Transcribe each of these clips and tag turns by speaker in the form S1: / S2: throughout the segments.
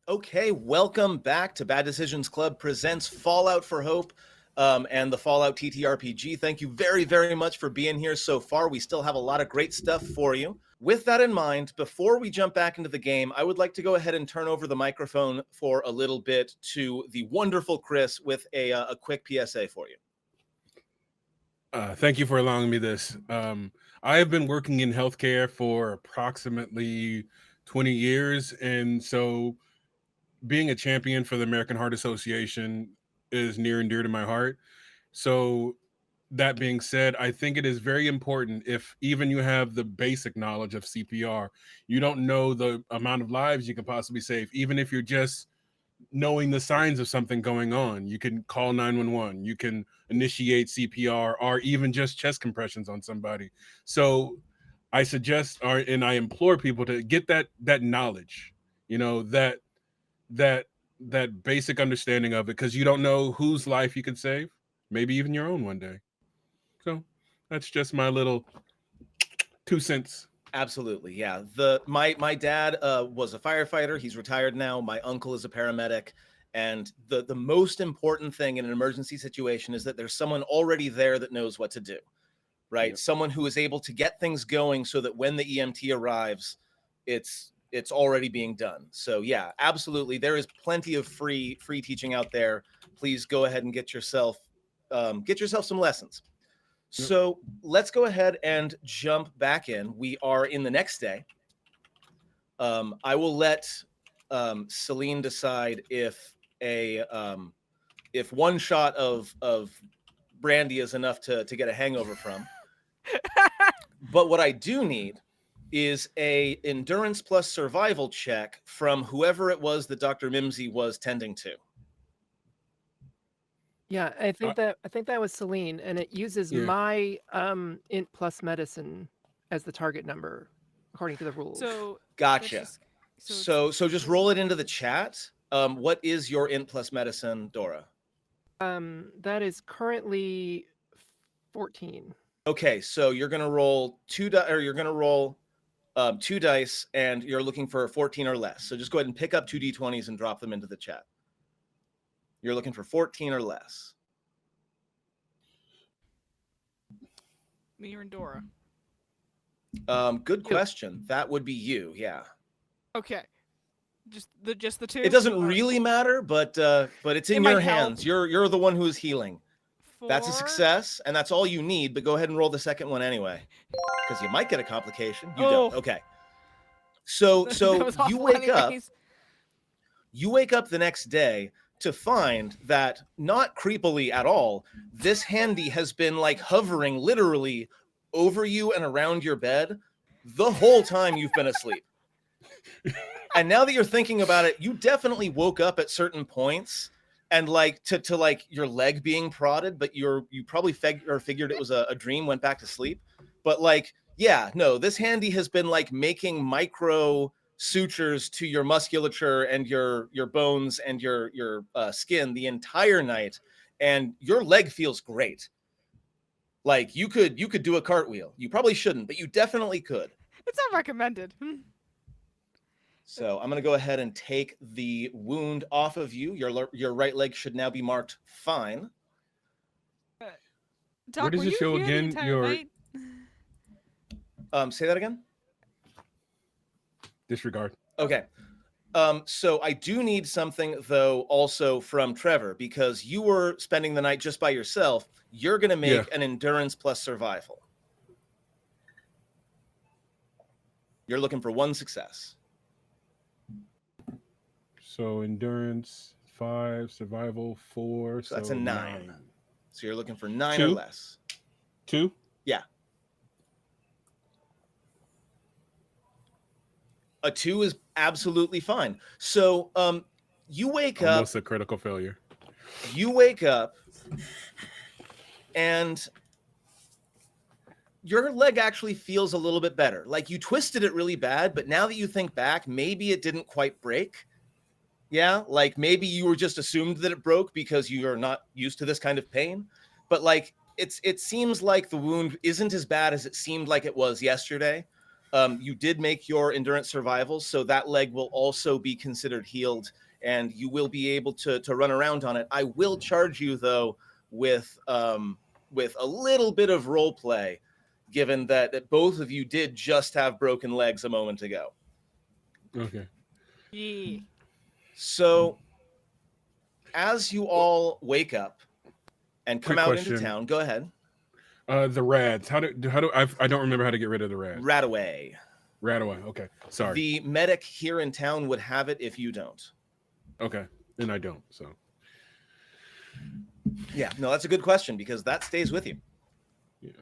S1: Okay, welcome back to Bad Decisions Club presents Fallout for Hope and the Fallout TTRPG. Thank you very, very much for being here so far. We still have a lot of great stuff for you. With that in mind, before we jump back into the game, I would like to go ahead and turn over the microphone for a little bit to the wonderful Chris with a quick PSA for you.
S2: Thank you for allowing me this. I have been working in healthcare for approximately 20 years, and so being a champion for the American Heart Association is near and dear to my heart. So that being said, I think it is very important, if even you have the basic knowledge of CPR, you don't know the amount of lives you can possibly save, even if you're just knowing the signs of something going on. You can call 911, you can initiate CPR, or even just chest compressions on somebody. So I suggest, and I implore people to get that knowledge, you know, that that basic understanding of it, because you don't know whose life you could save, maybe even your own one day. So that's just my little 2 cents.
S1: Absolutely, yeah. My dad was a firefighter. He's retired now. My uncle is a paramedic, and the most important thing in an emergency situation is that there's someone already there that knows what to do, right?
S2: Yep.
S1: Someone who is able to get things going so that when the EMT arrives, it's already being done. So yeah, absolutely. There is plenty of free teaching out there. Please go ahead and get yourself some lessons.
S2: Yep.
S1: So let's go ahead and jump back in. We are in the next day. I will let Celine decide if if one shot of brandy is enough to get a hangover from. But what I do need is a endurance plus survival check from whoever it was that Dr. Mimsy was tending to.
S3: Yeah, I
S2: Uh,
S3: think that was Celine, and it uses
S2: yeah.
S3: my int plus medicine as the target number according to the rules.
S4: So
S1: Gotcha.
S4: that's just
S1: So just roll it into the chat. What is your int plus medicine, Dora?
S3: That is currently 14.
S1: Okay, so you're gonna roll two dice, and you're looking for 14 or less. So just go ahead and pick up two d20s and drop them into the chat. You're looking for 14 or less.
S4: me and Dora.
S1: Good question. That would be you, yeah.
S4: Okay, just the two.
S1: It doesn't
S4: All right.
S1: really matter, but it's in
S4: It might
S1: your
S4: help.
S1: hands. You're the one who is healing. That's a
S4: 4.
S1: success, and that's all you need. But go ahead and roll the second one anyway, because you might get a complication. You
S4: Oh.
S1: don't. Okay. So
S4: That was
S1: you
S4: awful
S1: wake up.
S4: anyways.
S1: You wake up the next day to find that, not creepily at all, this handy has been like hovering literally over you and around your bed the whole time you've been asleep. And now that you're thinking about it, you definitely woke up at certain points and like to like your leg being prodded, but you probably figured it was a dream, went back to sleep. But like, yeah, no, this handy has been like making micro sutures to your musculature and your bones and your skin the entire night, and your leg feels great. Like you could do a cartwheel. You probably shouldn't, but you definitely could.
S4: It's not recommended.
S1: So I'm going to go ahead and take the wound off of you. Your right leg should now be marked fine.
S4: Doc,
S2: Where does
S4: were
S2: it
S4: you
S2: show
S4: here the
S2: again?
S4: entire
S2: Your
S4: night?
S1: Say that again.
S2: disregard.
S1: Okay. So I do need something though also from Trevor, because you were spending the night just by yourself. You're going to make an endurance plus survival. You're looking for one success.
S2: So endurance 5, survival 4.
S1: So that's a 9. So you're looking for 9 or
S2: 2?
S1: less.
S2: 2?
S1: Yeah. A 2 is absolutely fine. So you wake up.
S2: Almost a critical failure.
S1: You wake up and your leg actually feels a little bit better. Like you twisted it really bad, but now that you think back, maybe it didn't quite break. Yeah, like maybe you were just assumed that it broke because you are not used to this kind of pain. But like it seems like the wound isn't as bad as it seemed like it was yesterday. You did make your endurance survival, so that leg will also be considered healed, and you will be able to run around on it. I will charge you, though, with a little bit of role play, given that both of you did just have broken legs a moment ago.
S2: Okay.
S4: Yeah.
S1: So, as you all wake up and come
S2: Quick
S1: out into
S2: question.
S1: town, go ahead.
S2: The rads. How do I don't remember how to get rid of the rads.
S1: Rat away.
S2: Rat away. Okay. Sorry.
S1: The medic here in town would have it if you don't.
S2: Okay. And I don't. So.
S1: Yeah, no, that's a good question because that stays with you.
S2: Yeah.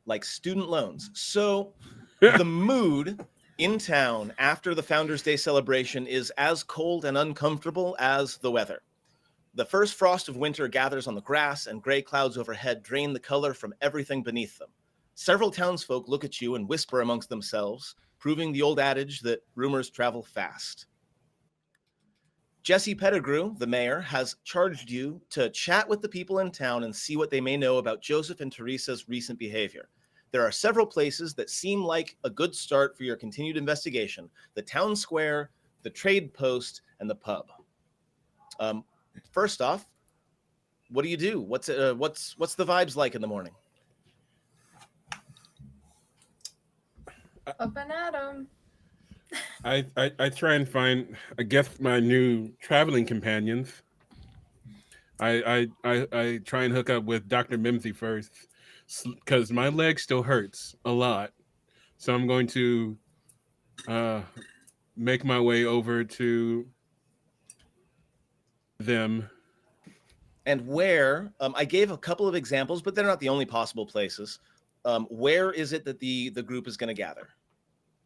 S1: Like student loans. So the mood in town after the Founders Day celebration is as cold and uncomfortable as the weather. The first frost of winter gathers on the grass, and gray clouds overhead drain the color from everything beneath them. Several townsfolk look at you and whisper amongst themselves, proving the old adage that rumors travel fast. Jesse Pettigrew, the mayor, has charged you to chat with the people in town and see what they may know about Joseph and Teresa's recent behavior. There are several places that seem like a good start for your continued investigation: the town square, the trade post, and the pub. First off, what do you do? What's the vibes like in the morning?
S5: Up and at 'em.
S2: I try and find, I guess, my new traveling companions. I try and hook up with Dr. Mimsy first, because my leg still hurts a lot. So I'm going to make my way over to them.
S1: And where, I gave a couple of examples, but they're not the only possible places. Where is it that the group is going to gather?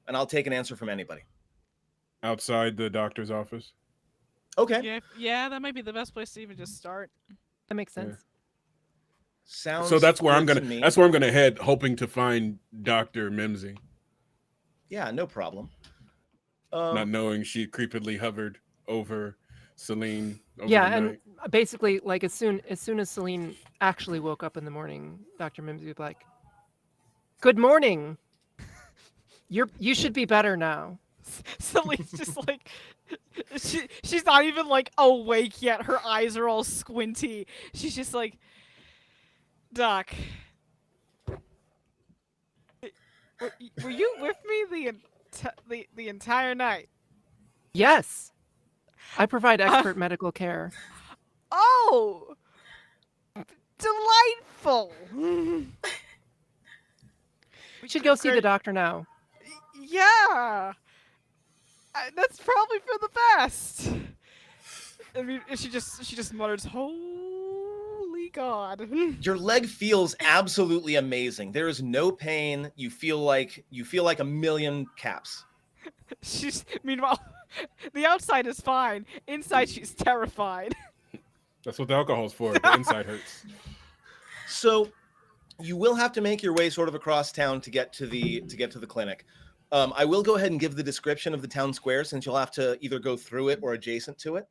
S1: And I'll take an answer from anybody.
S2: Outside the doctor's office.
S1: Okay.
S4: Yeah, that might be the best place to even just start.
S3: That makes sense.
S1: Sounds
S2: So that's where I'm
S1: good
S2: gonna.
S1: to me.
S2: That's where I'm gonna head, hoping to find Dr. Mimsy.
S1: Yeah, no problem.
S2: Not knowing she creepily hovered over Celine. Over
S3: Yeah,
S2: the
S3: and
S2: night.
S3: basically, like as soon as Celine actually woke up in the morning, Dr. Mimsy would be like, "Good morning. You should be better now."
S4: Celine's just like, she's not even like awake yet. Her eyes are all squinty. She's just like, Doc, were you with me the entire night?
S3: Yes, I provide expert medical care.
S4: Oh, delightful.
S3: We should go see the
S4: Great.
S3: doctor now.
S4: Yeah, that's probably for the best. I mean, she just mutters, "Holy God!"
S1: Your leg feels absolutely amazing. There is no pain. You feel like a million caps.
S4: Meanwhile, the outside is fine. Inside, she's terrified.
S2: That's what the alcohol's for. The inside hurts.
S1: So you will have to make your way sort of across town to get to the clinic. I will go ahead and give the description of the town square, since you'll have to either go through it or adjacent to it.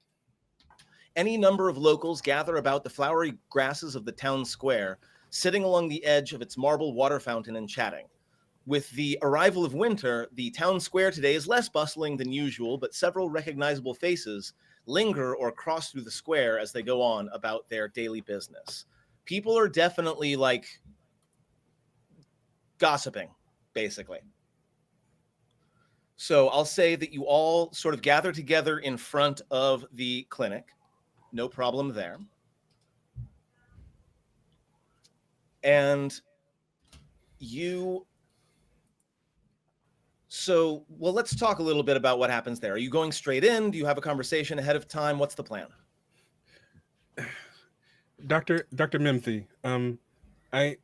S1: Any number of locals gather about the flowery grasses of the town square, sitting along the edge of its marble water fountain and chatting. With the arrival of winter, the town square today is less bustling than usual, but several recognizable faces linger or cross through the square as they go on about their daily business. People are definitely like gossiping, basically. So I'll say that you all sort of gather together in front of the clinic. No problem there. And well, let's talk a little bit about what happens there. Are you going straight in? Do you have a conversation ahead of time? What's the plan?
S2: Dr. Mimsy, I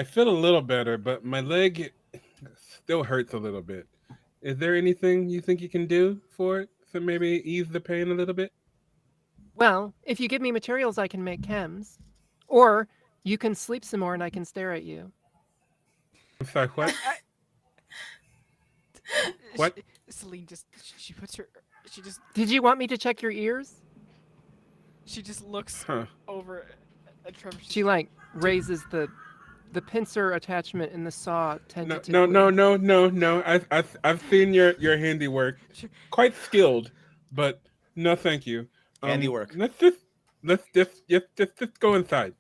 S2: feel a little better, but my leg still hurts a little bit. Is there anything you think you can do for it to maybe ease the pain a little bit?
S3: Well, if you give me materials, I can make chems. Or you can sleep some more and I can stare at you.
S2: I'm sorry, what? What?
S4: Celine she puts her
S3: Did you want me to check your ears?
S4: she just looks
S2: Huh.
S4: over at Trevor.
S3: She like raises the the pincer attachment in the saw
S2: No,
S3: tentatively.
S2: no. I've seen your handiwork. Quite skilled, but no, thank you.
S1: Handiwork.
S2: Let's just go inside.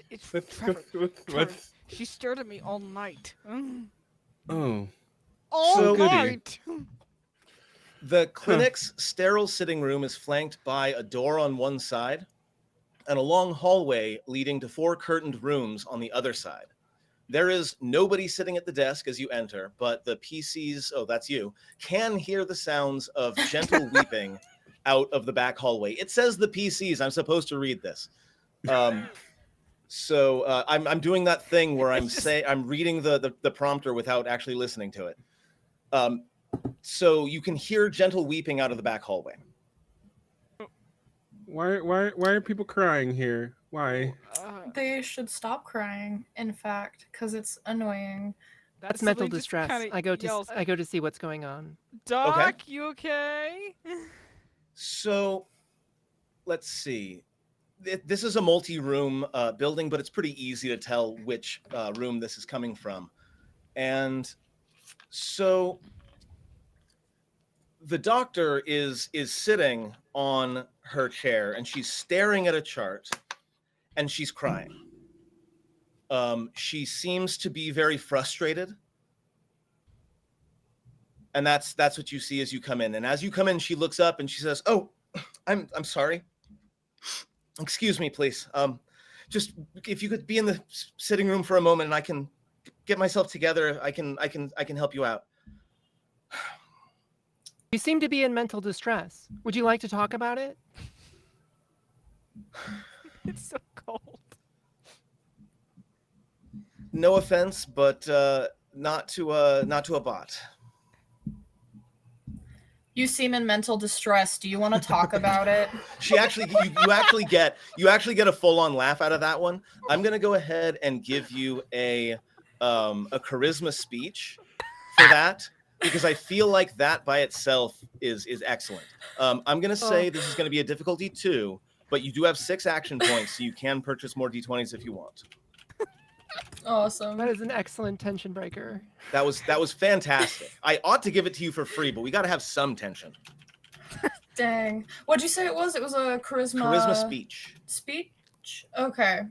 S4: It's
S2: Let's
S4: Trevor. Trevor,
S2: let's.
S4: she stared at me all night.
S2: Oh,
S4: All
S1: So-
S2: goody.
S4: night.
S1: The clinic's sterile sitting room is flanked by a door on one side and a long hallway leading to 4 curtained rooms on the other side. There is nobody sitting at the desk as you enter, but the PCs, oh, that's you, can hear the sounds of gentle weeping out of the back hallway. It says the PCs. I'm supposed to read this. So I'm doing that thing where I'm reading the prompter without actually listening to it. So you can hear gentle weeping out of the back hallway.
S2: Why are people crying here? Why?
S5: They should stop crying, in fact, because it's annoying.
S3: That's
S4: Celine
S3: mental
S4: just
S3: distress.
S4: kinda
S3: I go to
S4: yells,
S3: I go to see what's going on.
S4: Doc, you okay?
S1: So let's see. This is a multi-room building, but it's pretty easy to tell which room this is coming from. And so the doctor is sitting on her chair and she's staring at a chart and she's crying. She seems to be very frustrated. And that's what you see as you come in. And as you come in, she looks up and she says, "Oh, I'm sorry. Excuse me, please. Just if you could be in the sitting room for a moment and I can get myself together, I can help you out."
S3: You seem to be in mental distress. Would you like to talk about it?
S4: It's so cold.
S1: No offense, but not to a bot.
S5: You seem in mental distress. Do you want to talk about it?
S1: She actually, you actually get a full-on laugh out of that one. I'm gonna go ahead and give you a charisma speech for that because I feel like that by itself is excellent. I'm gonna say this is gonna be a difficulty 2, but you do have 6 action points, so you can purchase more d20s if you want.
S5: Awesome.
S3: That is an excellent tension breaker.
S1: That was fantastic. I ought to give it to you for free, but we got to have some tension.
S5: Dang. What'd you say it was? It was a
S1: Charisma speech.
S5: Speech? Okay.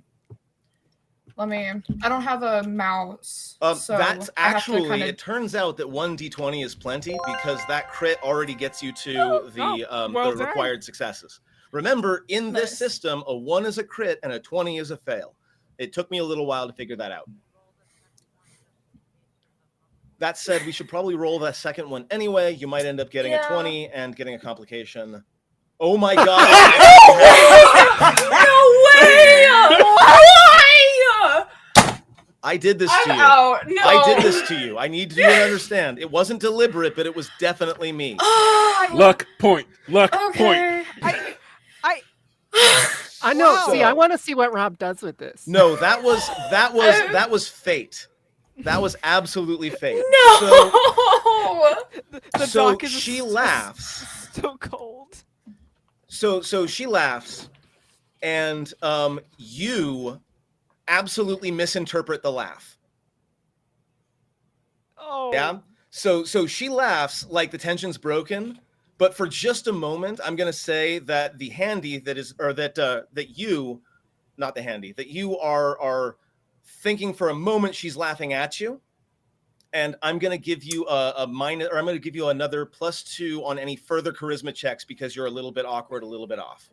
S5: I don't have a mouse. So
S1: That's
S5: I have to
S1: actually,
S5: kinda-
S1: it turns out that 1 d20 is plenty because that crit already gets you to
S4: well
S1: the
S4: done.
S1: required successes. Remember, in this
S5: Nice.
S1: system, a 1 is a crit and a 20 is a fail. It took me a little while to figure that out. That said, we should probably roll that second one anyway. You might end up getting a 20 and getting a complication. Oh my god.
S5: No way! Why?
S1: I did this to
S5: I'm
S1: you.
S5: out. No.
S1: I did this to you. I need you to understand. It wasn't deliberate, but it was definitely me.
S2: Luck point. Luck point.
S5: Okay.
S3: I know.
S4: Wow.
S3: See, I want to see what Rob does with this.
S1: No, that was fate. That was absolutely fate.
S5: No.
S4: The
S1: So
S4: doc is
S1: she laughs.
S4: so cold.
S1: So she laughs, and you absolutely misinterpret the laugh.
S4: Oh.
S1: Yeah. So she laughs like the tension's broken, but for just a moment, I'm gonna say that the handy that is, or that you, not the handy, that you are thinking for a moment she's laughing at you, and I'm gonna give you a minus, or I'm gonna give you another +2 on any further charisma checks because you're a little bit awkward, a little bit off.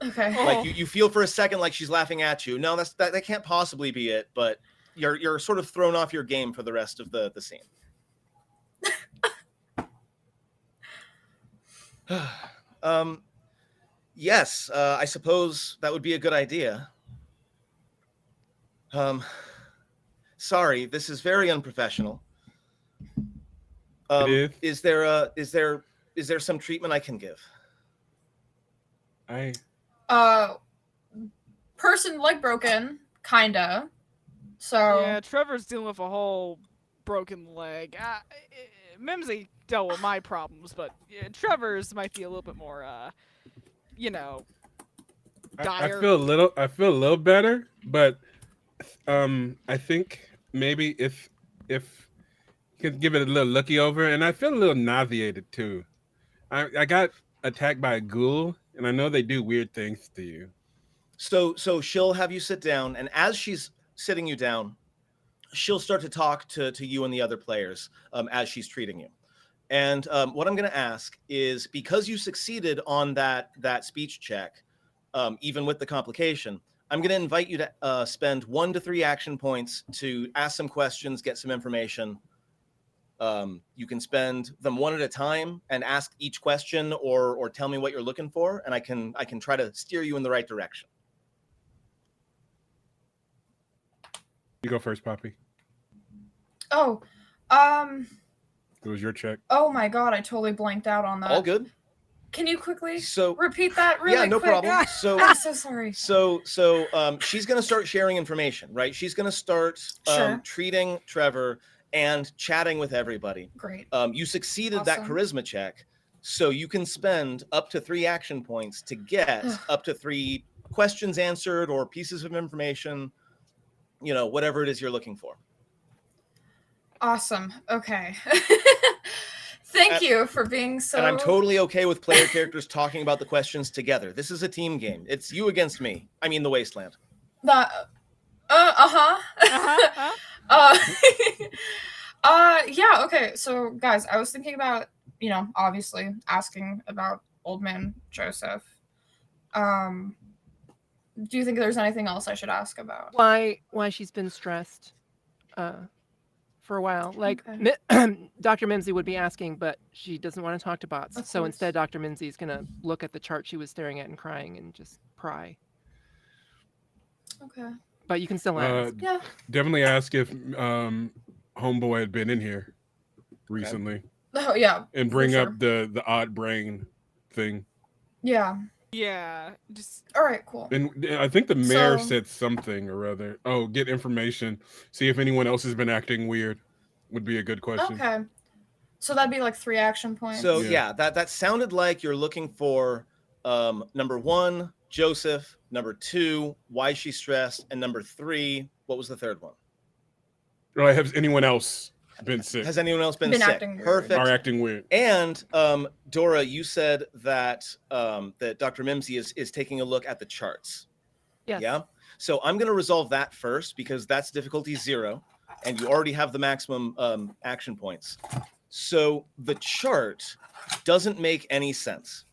S5: Okay.
S4: Oh.
S1: Like you feel for a second like she's laughing at you. No, that can't possibly be it, but you're sort of thrown off your game for the rest of the scene. Yes, I suppose that would be a good idea. Sorry, this is very unprofessional.
S2: It
S1: Is there some treatment I can give?
S5: Person leg broken, kinda. So
S4: Yeah, Trevor's dealing with a whole broken leg. Mimsy dealt with my problems, but Trevor's might be a little bit more,
S2: I
S4: dire.
S2: feel a little better, but I think maybe if you could give it a little looky over, and I feel a little nauseated too. I got attacked by a ghoul, and I know they do weird things to you.
S1: So she'll have you sit down, and as she's sitting you down, she'll start to talk to you and the other players as she's treating you. And what I'm going to ask is, because you succeeded on that speech check, even with the complication, I'm going to invite you to spend 1 to 3 action points to ask some questions, get some information. You can spend them one at a time and ask each question, or tell me what you're looking for, and I can try to steer you in the right direction.
S2: You go first, Poppy.
S5: Oh,
S2: It was your check.
S5: oh my god, I totally blanked out on that.
S1: All good.
S5: Can you quickly
S1: So
S5: repeat that really
S1: yeah, no
S5: quick?
S1: problem. So
S5: I'm so sorry.
S1: So she's going to start sharing information, right? She's going to start
S5: Sure.
S1: treating Trevor and chatting with everybody.
S5: Great.
S1: You succeeded that
S5: Awesome.
S1: charisma check, so you can spend up to 3 action points to get up to 3 questions answered or pieces of information, whatever it is you're looking for.
S5: Awesome. Okay. Thank you for being so.
S1: And I'm totally okay with player characters talking about the questions together. This is a team game. It's you against me. I mean, the Wasteland.
S5: The.
S4: Uh-huh.
S5: Yeah. Okay. So, guys, I was thinking about, obviously asking about Old Man Joseph. Do you think there's anything else I should ask about?
S3: Why she's been stressed for a while. Like
S5: Okay.
S3: Dr. Mimsy would be asking, but she doesn't want to talk to bots.
S5: Of
S3: So
S5: course.
S3: instead, Dr. Mimsy is going to look at the chart she was staring at and crying and just pry.
S5: Okay.
S3: But you can still ask.
S5: Yeah.
S2: Definitely ask if Homeboy had been in here recently,
S5: Oh yeah.
S2: and
S5: for
S2: bring
S5: sure.
S2: up the odd brain thing.
S5: Yeah.
S4: Yeah. Just
S5: All right. Cool.
S2: And I think the mayor
S5: So-
S2: said something or other. Oh, get information. See if anyone else has been acting weird. Would be a good question.
S5: Okay. So that'd be like 3 action points.
S1: So
S2: Yeah.
S1: that sounded like you're looking for number 1, Joseph, number 2, why she's stressed, and number 3, what was the third one?
S2: Right? Has anyone else been sick?
S1: Has anyone else been
S5: Been
S1: sick?
S5: acting weird.
S1: Perfect.
S2: Are acting weird?
S1: And Dora, you said that that Dr. Mimsy is taking a look at the charts.
S3: Yes.
S1: Yeah. So I'm going to resolve that first, because that's difficulty 0, and you already have the maximum action points. So the chart doesn't make any sense.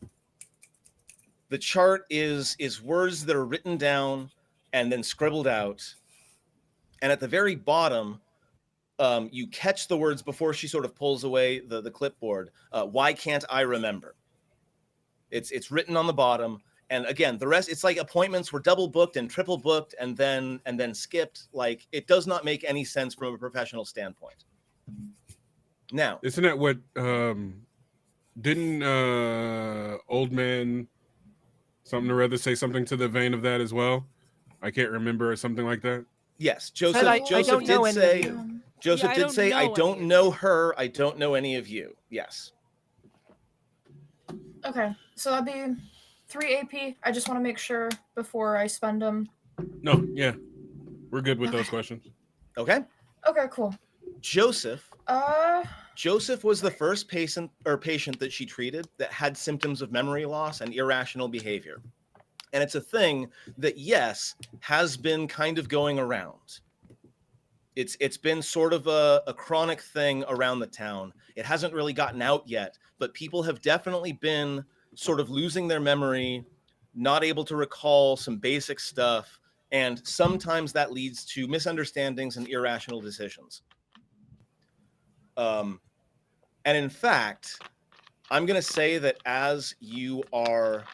S1: The chart is words that are written down and then scribbled out. And at the very bottom, you catch the words before she sort of pulls away the clipboard. Why can't I remember? It's written on the bottom. And again, the rest, it's like appointments were double booked and triple booked and then skipped. Like, it does not make any sense from a professional standpoint. Now,
S2: Isn't that what? Didn't old man something or other say something to the vein of that as well? I can't remember, or something like that.
S1: yes, Joseph.
S3: Said I
S1: Joseph
S3: don't know
S1: did
S3: any of
S1: say.
S3: you.
S1: Joseph
S4: I
S1: did
S4: don't
S1: say,
S4: know
S1: "I
S4: any
S1: don't
S4: of
S1: know her. I don't know any of you." Yes.
S5: Okay. So that'd be 3 AP. I just want to make sure before I spend them.
S2: No, yeah, we're good with those questions.
S1: Okay.
S5: Okay. Cool.
S1: Joseph
S5: Uh.
S1: Joseph was the first patient that she treated that had symptoms of memory loss and irrational behavior. And it's a thing that, yes, has been kind of going around. It's been sort of a chronic thing around the town. It hasn't really gotten out yet, but people have definitely been sort of losing their memory, not able to recall some basic stuff, and sometimes that leads to misunderstandings and irrational decisions. And in fact, I'm going to say that as you're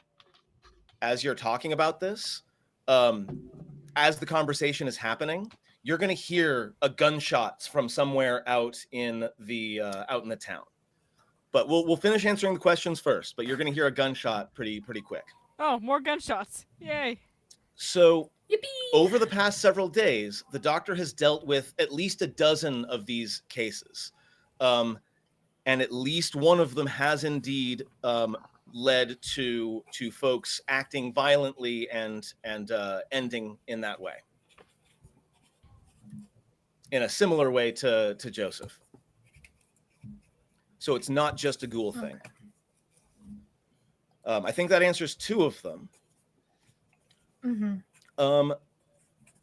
S1: talking about this, as the conversation is happening, you're going to hear a gunshots from somewhere out in the town. But we'll finish answering the questions first. But you're going to hear a gunshot pretty quick.
S4: Oh, more gunshots. Yay.
S1: So
S5: Yippee!
S1: over the past several days, the doctor has dealt with at least a dozen of these cases. And at least one of them has indeed led to folks acting violently and ending in that way. in a similar way to Joseph. So it's not just a ghoul thing. I think that answers 2 of them.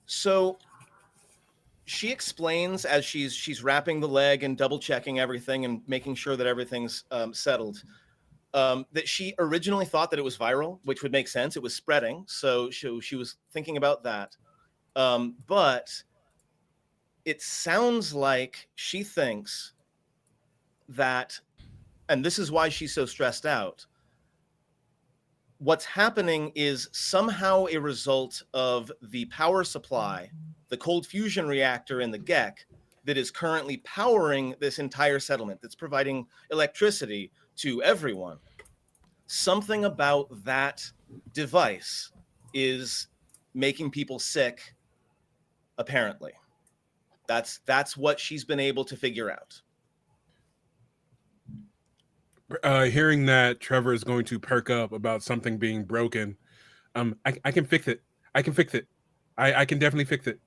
S1: So she explains as she's wrapping the leg and double checking everything and making sure that everything's settled, that she originally thought that it was viral, which would make sense. It was spreading. So she was thinking about that. But it sounds like she thinks that, and this is why she's so stressed out, what's happening is somehow a result of the power supply, the cold fusion reactor in the GEC that is currently powering this entire settlement, that's providing electricity to everyone. Something about that device is making people sick, apparently. That's what she's been able to figure out.
S2: Hearing that Trevor is going to perk up about something being broken, I can fix it. I can fix it. I can definitely fix it.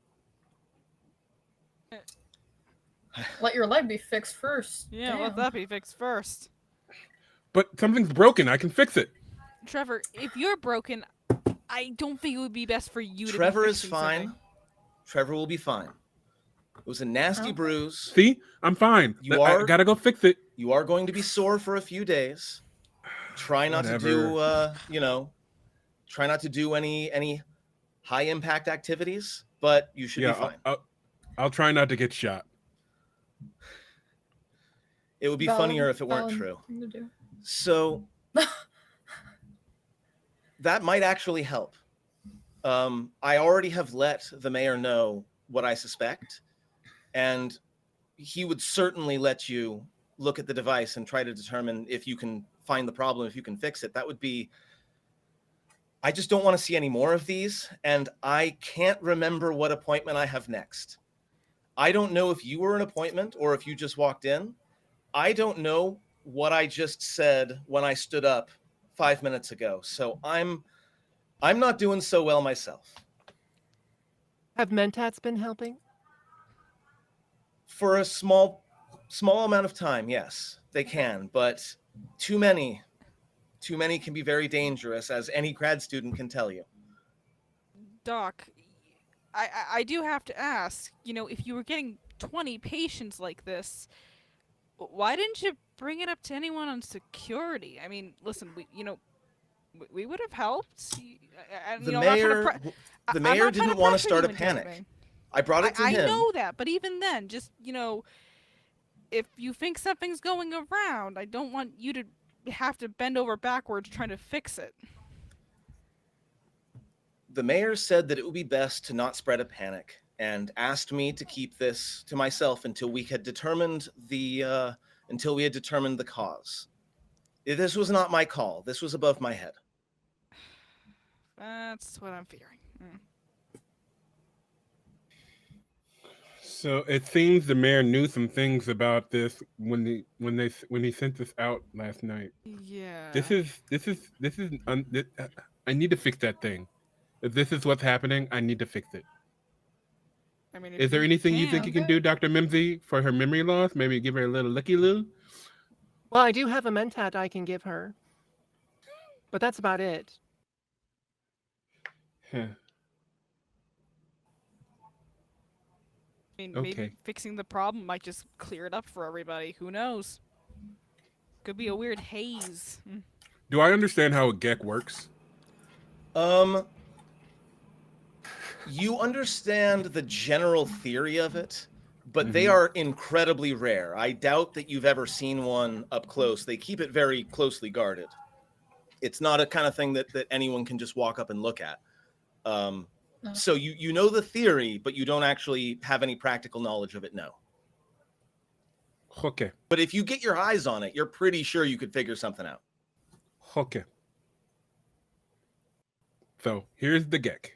S5: Let your leg be fixed first.
S4: Yeah,
S5: Damn.
S4: let that be fixed first.
S2: But something's broken. I can fix it.
S4: Trevor, if you're broken, I don't think it would be best for you to be
S1: Trevor is
S4: fixing
S1: fine.
S4: something.
S1: Trevor will be fine. It was a nasty bruise.
S2: See, I'm fine. I gotta go fix it.
S1: You are going to be sore for a few days. Try not to do, try not to do any high impact activities, but you should be fine.
S2: I'll try not to get shot.
S1: It would be funnier if it weren't true. So that might actually help. I already have let the mayor know what I suspect, and he would certainly let you look at the device and try to determine if you can find the problem, if you can fix it. That would be... I just don't want to see any more of these, and I can't remember what appointment I have next. I don't know if you were an appointment or if you just walked in. I don't know what I just said when I stood up 5 minutes ago, so I'm not doing so well myself.
S3: Have mentats been helping?
S1: For a small amount of time, yes, they can, but too many can be very dangerous, as any grad student can tell you.
S4: Doc, I do have to ask, if you were getting 20 patients like this, why didn't you bring it up to anyone on security? I mean, listen, we would have helped.
S1: The mayor didn't want to start a panic. I brought it to him.
S4: I know that, but even then, just, if you think something's going around, I don't want you to have to bend over backwards trying to fix it.
S1: The mayor said that it would be best to not spread a panic and asked me to keep this to myself until we had determined the cause. This was not my call. This was above my head.
S4: That's what I'm fearing.
S2: So it seems the mayor knew some things about this when he sent this out last night.
S4: Yeah.
S2: This is I need to fix that thing. If this is what's happening, I need to fix it.
S4: I mean,
S2: is there anything you think you can do, Dr. Mimsy, for her memory loss? Maybe give her a little looky-loo?
S3: Well, I do have a mentat I can give her, but that's about it.
S2: Huh.
S4: I mean, maybe fixing the problem might just clear it up for everybody. Who knows? Could be a weird haze.
S2: Do I understand how a GEC works?
S1: You understand the general theory of it, but they are incredibly rare. I doubt that you've ever seen one up close. They keep it very closely guarded. It's not a kind of thing that anyone can just walk up and look at. So you know the theory, but you don't actually have any practical knowledge of it, no.
S2: Okay.
S1: But if you get your eyes on it, you're pretty sure you could figure something out.
S2: Okay. So here's the GEC.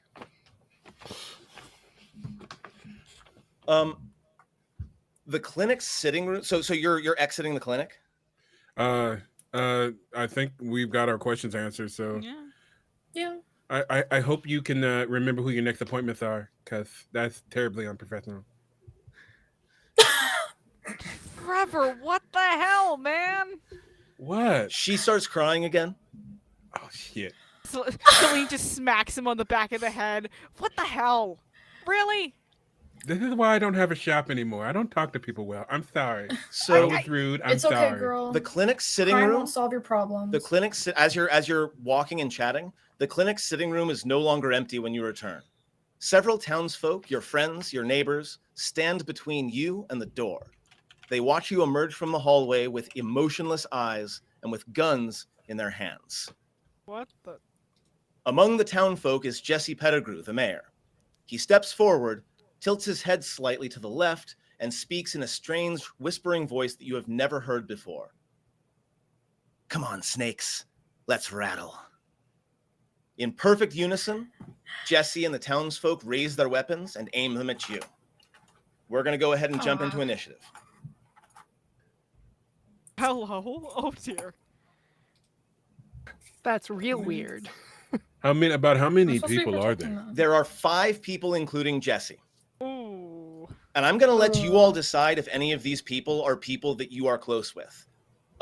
S1: The clinic's sitting room. So you're exiting the clinic?
S2: I think we've got our questions answered. So
S5: yeah.
S2: I hope you can remember who your next appointments are, because that's terribly unprofessional.
S4: Trevor, what the hell, man?
S2: What?
S1: She starts crying again.
S2: Oh shit.
S4: Celine just smacks him on the back of the head. What the hell? Really?
S2: This is why I don't have a shop anymore. I don't talk to people well. I'm sorry. I
S1: So
S2: was rude. I'm
S5: It's okay,
S2: sorry.
S5: girl.
S1: the clinic sitting
S5: Crime
S1: room,
S5: won't solve your problems.
S1: the clinic as you're walking and chatting, the clinic sitting room is no longer empty when you return. Several townsfolk, your friends, your neighbors, stand between you and the door. They watch you emerge from the hallway with emotionless eyes and with guns in their hands.
S4: What the?
S1: Among the townfolk is Jesse Pettigrew, the mayor. He steps forward, tilts his head slightly to the left, and speaks in a strange, whispering voice that you have never heard before. Come on, snakes, let's rattle. In perfect unison, Jesse and the townsfolk raise their weapons and aim them at you. We're going to go ahead and jump into initiative.
S4: Hello? Oh dear.
S3: That's real weird.
S2: How many
S5: We're supposed to be
S2: people are
S5: protecting
S2: there?
S5: them.
S1: There are 5 people, including Jesse.
S4: Ooh.
S1: And I'm going to let you all decide if any of these people are people that you are close with.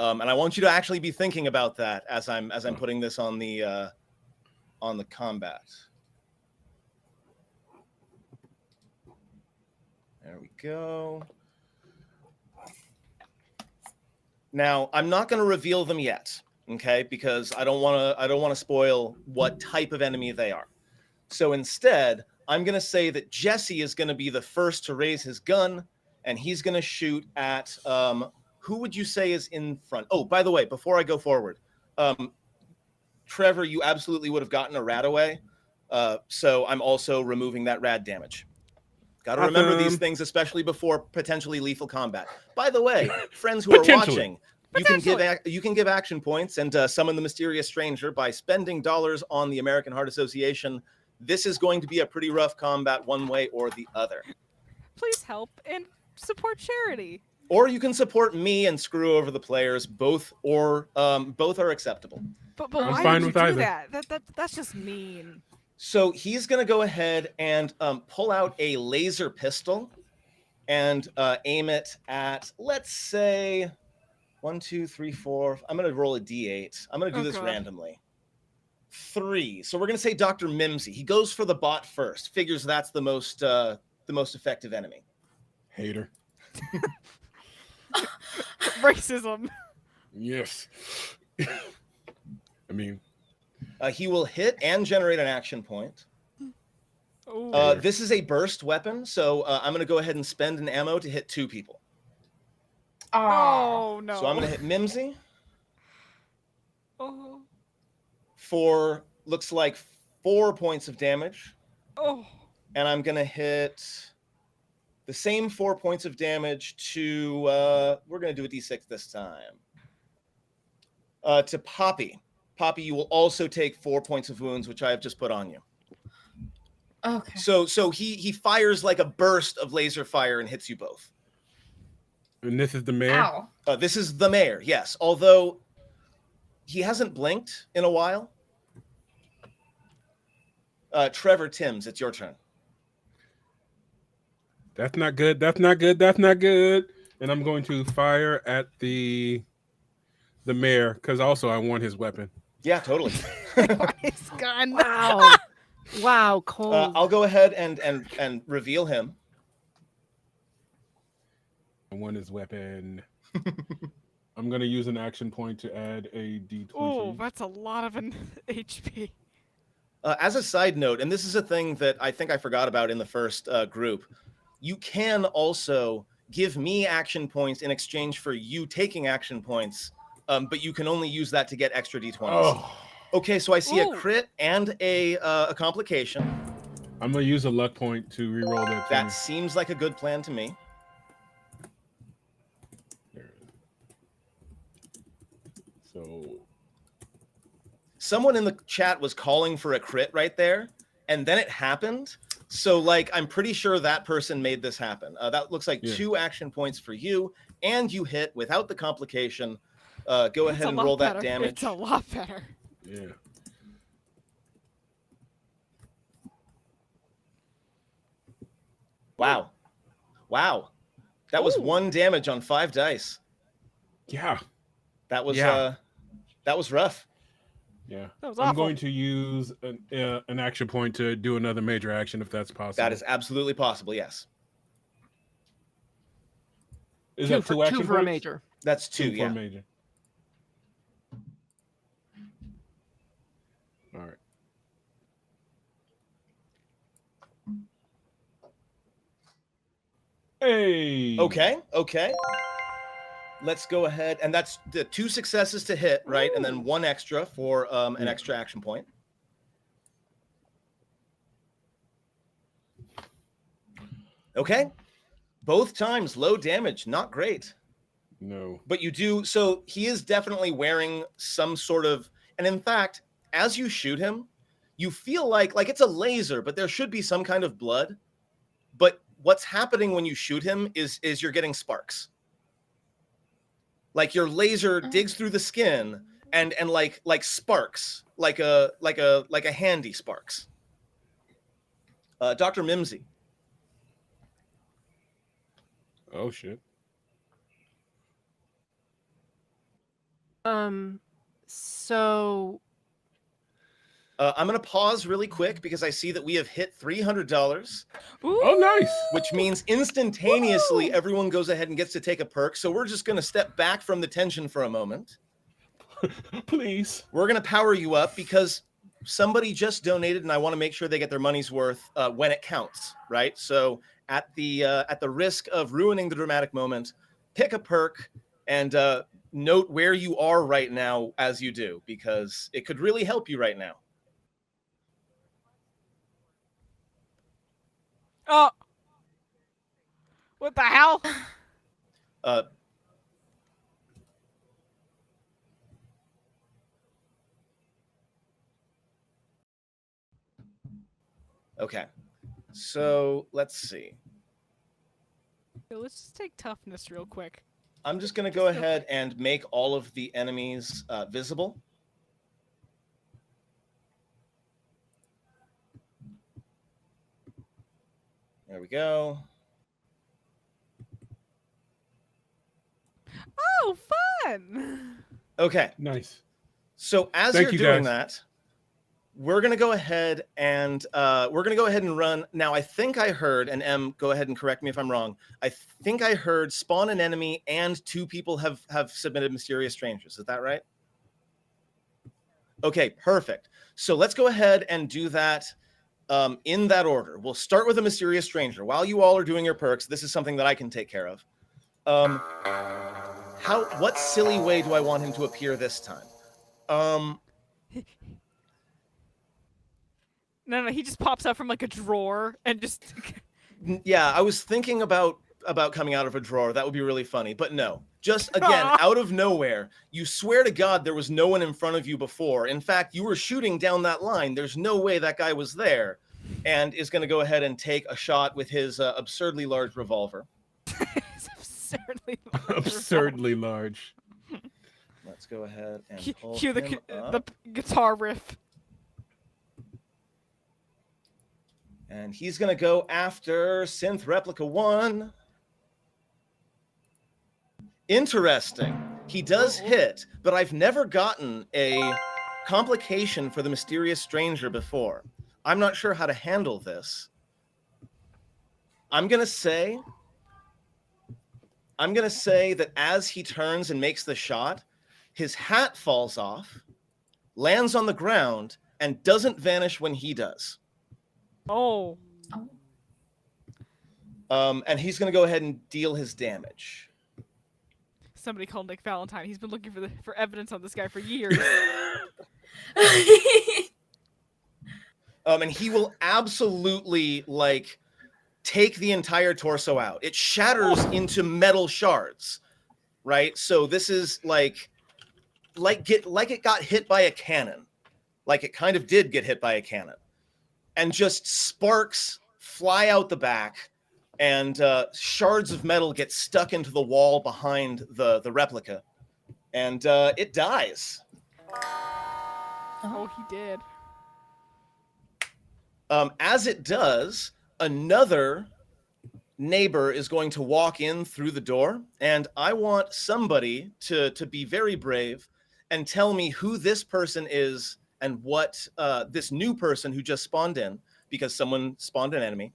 S1: And I want you to actually be thinking about that as I'm putting this on the combat. There we go. Now, I'm not going to reveal them yet, okay? Because I don't want to spoil what type of enemy they are. So instead, I'm going to say that Jesse is going to be the first to raise his gun, and he's going to shoot at who would you say is in front? Oh, by the way, before I go forward, Trevor, you absolutely would have gotten a rad away. So I'm also removing that rad damage. Got to remember these things, especially before potentially lethal combat. By the way, friends who are watching, you can give action points and summon the mysterious stranger by spending dollars on the American Heart Association. This is going to be a pretty rough combat one way or the other.
S4: Please help and support charity.
S1: Or you can support me and screw over the players. Both are acceptable.
S4: But
S5: I'm
S4: why
S2: fine
S4: would you
S2: with
S4: do
S2: either.
S4: that? That's just mean.
S1: So he's going to go ahead and pull out a laser pistol and aim it at, let's say, 1, 2, 3, 4. I'm going to roll a d8. I'm going to do this
S4: God.
S1: randomly. 3. So we're going to say Dr. Mimsy. He goes for the bot first. Figures that's the most effective enemy.
S2: Hater.
S4: Racism.
S2: Yes. I mean,
S1: He will hit and generate an action point.
S4: Ooh.
S1: This is a burst weapon, so I'm going to go ahead and spend an ammo to hit 2 people.
S4: Oh no.
S1: So I'm going to hit Mimsy
S4: Oh.
S1: for, looks like 4 points of damage.
S4: Oh.
S1: And I'm going to hit the same 4 points of damage to, we're going to do a d6 this time. To Poppy. Poppy, you will also take 4 points of wounds, which I have just put on you.
S5: Okay.
S1: So he fires like a burst of laser fire and hits you both.
S2: and this is the mayor.
S5: Ow.
S1: This is the mayor, yes. Although he hasn't blinked in a while. Trevor Timms, it's your turn.
S2: That's not good. That's not good. That's not good. And I'm going to fire at the mayor because also I want his weapon.
S1: Yeah, totally.
S4: His gun.
S3: Wow. Wow, cold.
S1: I'll go ahead and reveal him.
S2: I want his weapon. I'm going to use an action point to add a d20.
S4: Oh, that's a lot of an HP.
S1: As a side note, and this is a thing that I think I forgot about in the first group, you can also give me action points in exchange for you taking action points, but you can only use that to get extra d20s.
S2: Oh,
S1: Okay, so I see
S4: Ooh.
S1: a crit and a complication.
S2: I'm going to use a luck point to reroll that.
S1: That seems like a good plan to me.
S2: So
S1: Someone in the chat was calling for a crit right there, and then it happened. So, like, I'm pretty sure that person made this happen. That looks like 2 action points for you, and you hit without the complication. Go
S4: It's
S1: ahead
S4: a
S1: and
S4: lot
S1: roll that
S4: better.
S1: damage.
S4: It's a lot better.
S2: yeah.
S1: Wow. That was
S4: Ooh.
S1: 1 damage on 5 dice.
S2: Yeah.
S1: That was
S2: Yeah.
S1: that was rough.
S2: Yeah.
S4: That was
S2: I'm
S4: awful.
S2: going to use an action point to do another major action if that's possible.
S1: That is absolutely possible. Yes.
S2: Is that two action
S3: for a
S2: points?
S3: major.
S1: That's 2.
S2: For
S1: Yeah.
S2: a major. All right. Hey.
S1: Okay. Let's go ahead, and that's the 2 successes to hit, right? And then 1 extra for an
S2: Yeah.
S1: extra action point. Okay. Both times low damage, not great.
S2: No.
S1: But you do, so he is definitely wearing some sort of, and in fact, as you shoot him, you feel like it's a laser, but there should be some kind of blood. But what's happening when you shoot him is you're getting sparks. Like your laser digs through the skin and like sparks, like a handy sparks. Dr. Mimsy.
S2: Oh shit.
S3: So
S1: I'm going to pause really quick because I see that we have hit $300,
S2: Oh, nice.
S1: which means instantaneously
S4: Woo!
S1: everyone goes ahead and gets to take a perk. So we're just going to step back from the tension for a moment.
S2: Please.
S1: We're going to power you up because somebody just donated and I want to make sure they get their money's worth when it counts, right? So at the risk of ruining the dramatic moment, pick a perk and note where you are right now as you do, because it could really help you right now.
S4: Oh. What the hell?
S1: Okay, so let's see.
S4: Let's just take toughness real quick.
S1: I'm just going to go ahead and make all of the enemies visible. There we go.
S4: Oh, fun!
S1: Okay,
S2: Nice.
S1: so as
S2: Thank
S1: you're
S2: you,
S1: doing
S2: guys.
S1: that, we're going to go ahead and run. Now, I think I heard, and Em, go ahead and correct me if I'm wrong. I think I heard spawn an enemy and 2 people have submitted mysterious strangers. Is that right? Okay, perfect. So let's go ahead and do that in that order. We'll start with a mysterious stranger. While you all are doing your perks, this is something that I can take care of. What silly way do I want him to appear this time?
S4: No, he just pops out from like a drawer and just.
S1: Yeah, I was thinking about coming out of a drawer. That would be really funny, but no. Just again, out of nowhere, you swear to God there was no one in front of you before. In fact, you were shooting down that line. There's no way that guy was there, and is going to go ahead and take a shot with his absurdly large revolver.
S4: It's absurdly large.
S2: Absurdly large.
S1: Let's go ahead and pull
S4: Cue the
S1: him up.
S4: guitar riff.
S1: And he's going to go after Synth Replica 1. Interesting. He does hit, but I've never gotten a complication for the mysterious stranger before. I'm not sure how to handle this. I'm going to say that as he turns and makes the shot, his hat falls off, lands on the ground, and doesn't vanish when he does.
S4: Oh.
S1: And he's going to go ahead and deal his damage.
S4: Somebody called Nick Valentine. He's been looking for evidence on this guy for years.
S1: And he will absolutely take the entire torso out. It shatters into metal shards, right? So this is like it got hit by a cannon, like it kind of did get hit by a cannon, and just sparks fly out the back, and shards of metal get stuck into the wall behind the replica, and it dies.
S4: Oh, he did.
S1: As it does, another neighbor is going to walk in through the door, and I want somebody to be very brave and tell me who this person is and what this new person who just spawned in, because someone spawned an enemy.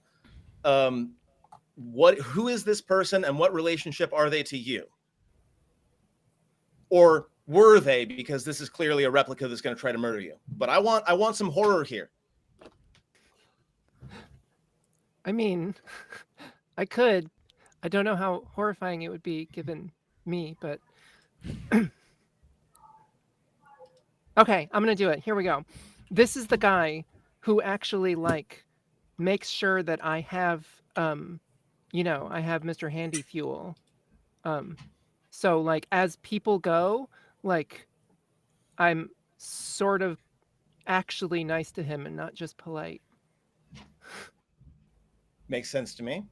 S1: Who is this person and what relationship are they to you? Or were they, because this is clearly a replica that's going to try to murder you. But I want some horror here.
S3: I mean, I could. I don't know how horrifying it would be given me, but okay, I'm gonna do it. Here we go. This is the guy who actually like makes sure that I have I have Mr. Handy Fuel. So like as people go, like I'm sort of actually nice to him and not just polite.
S1: Makes sense to me.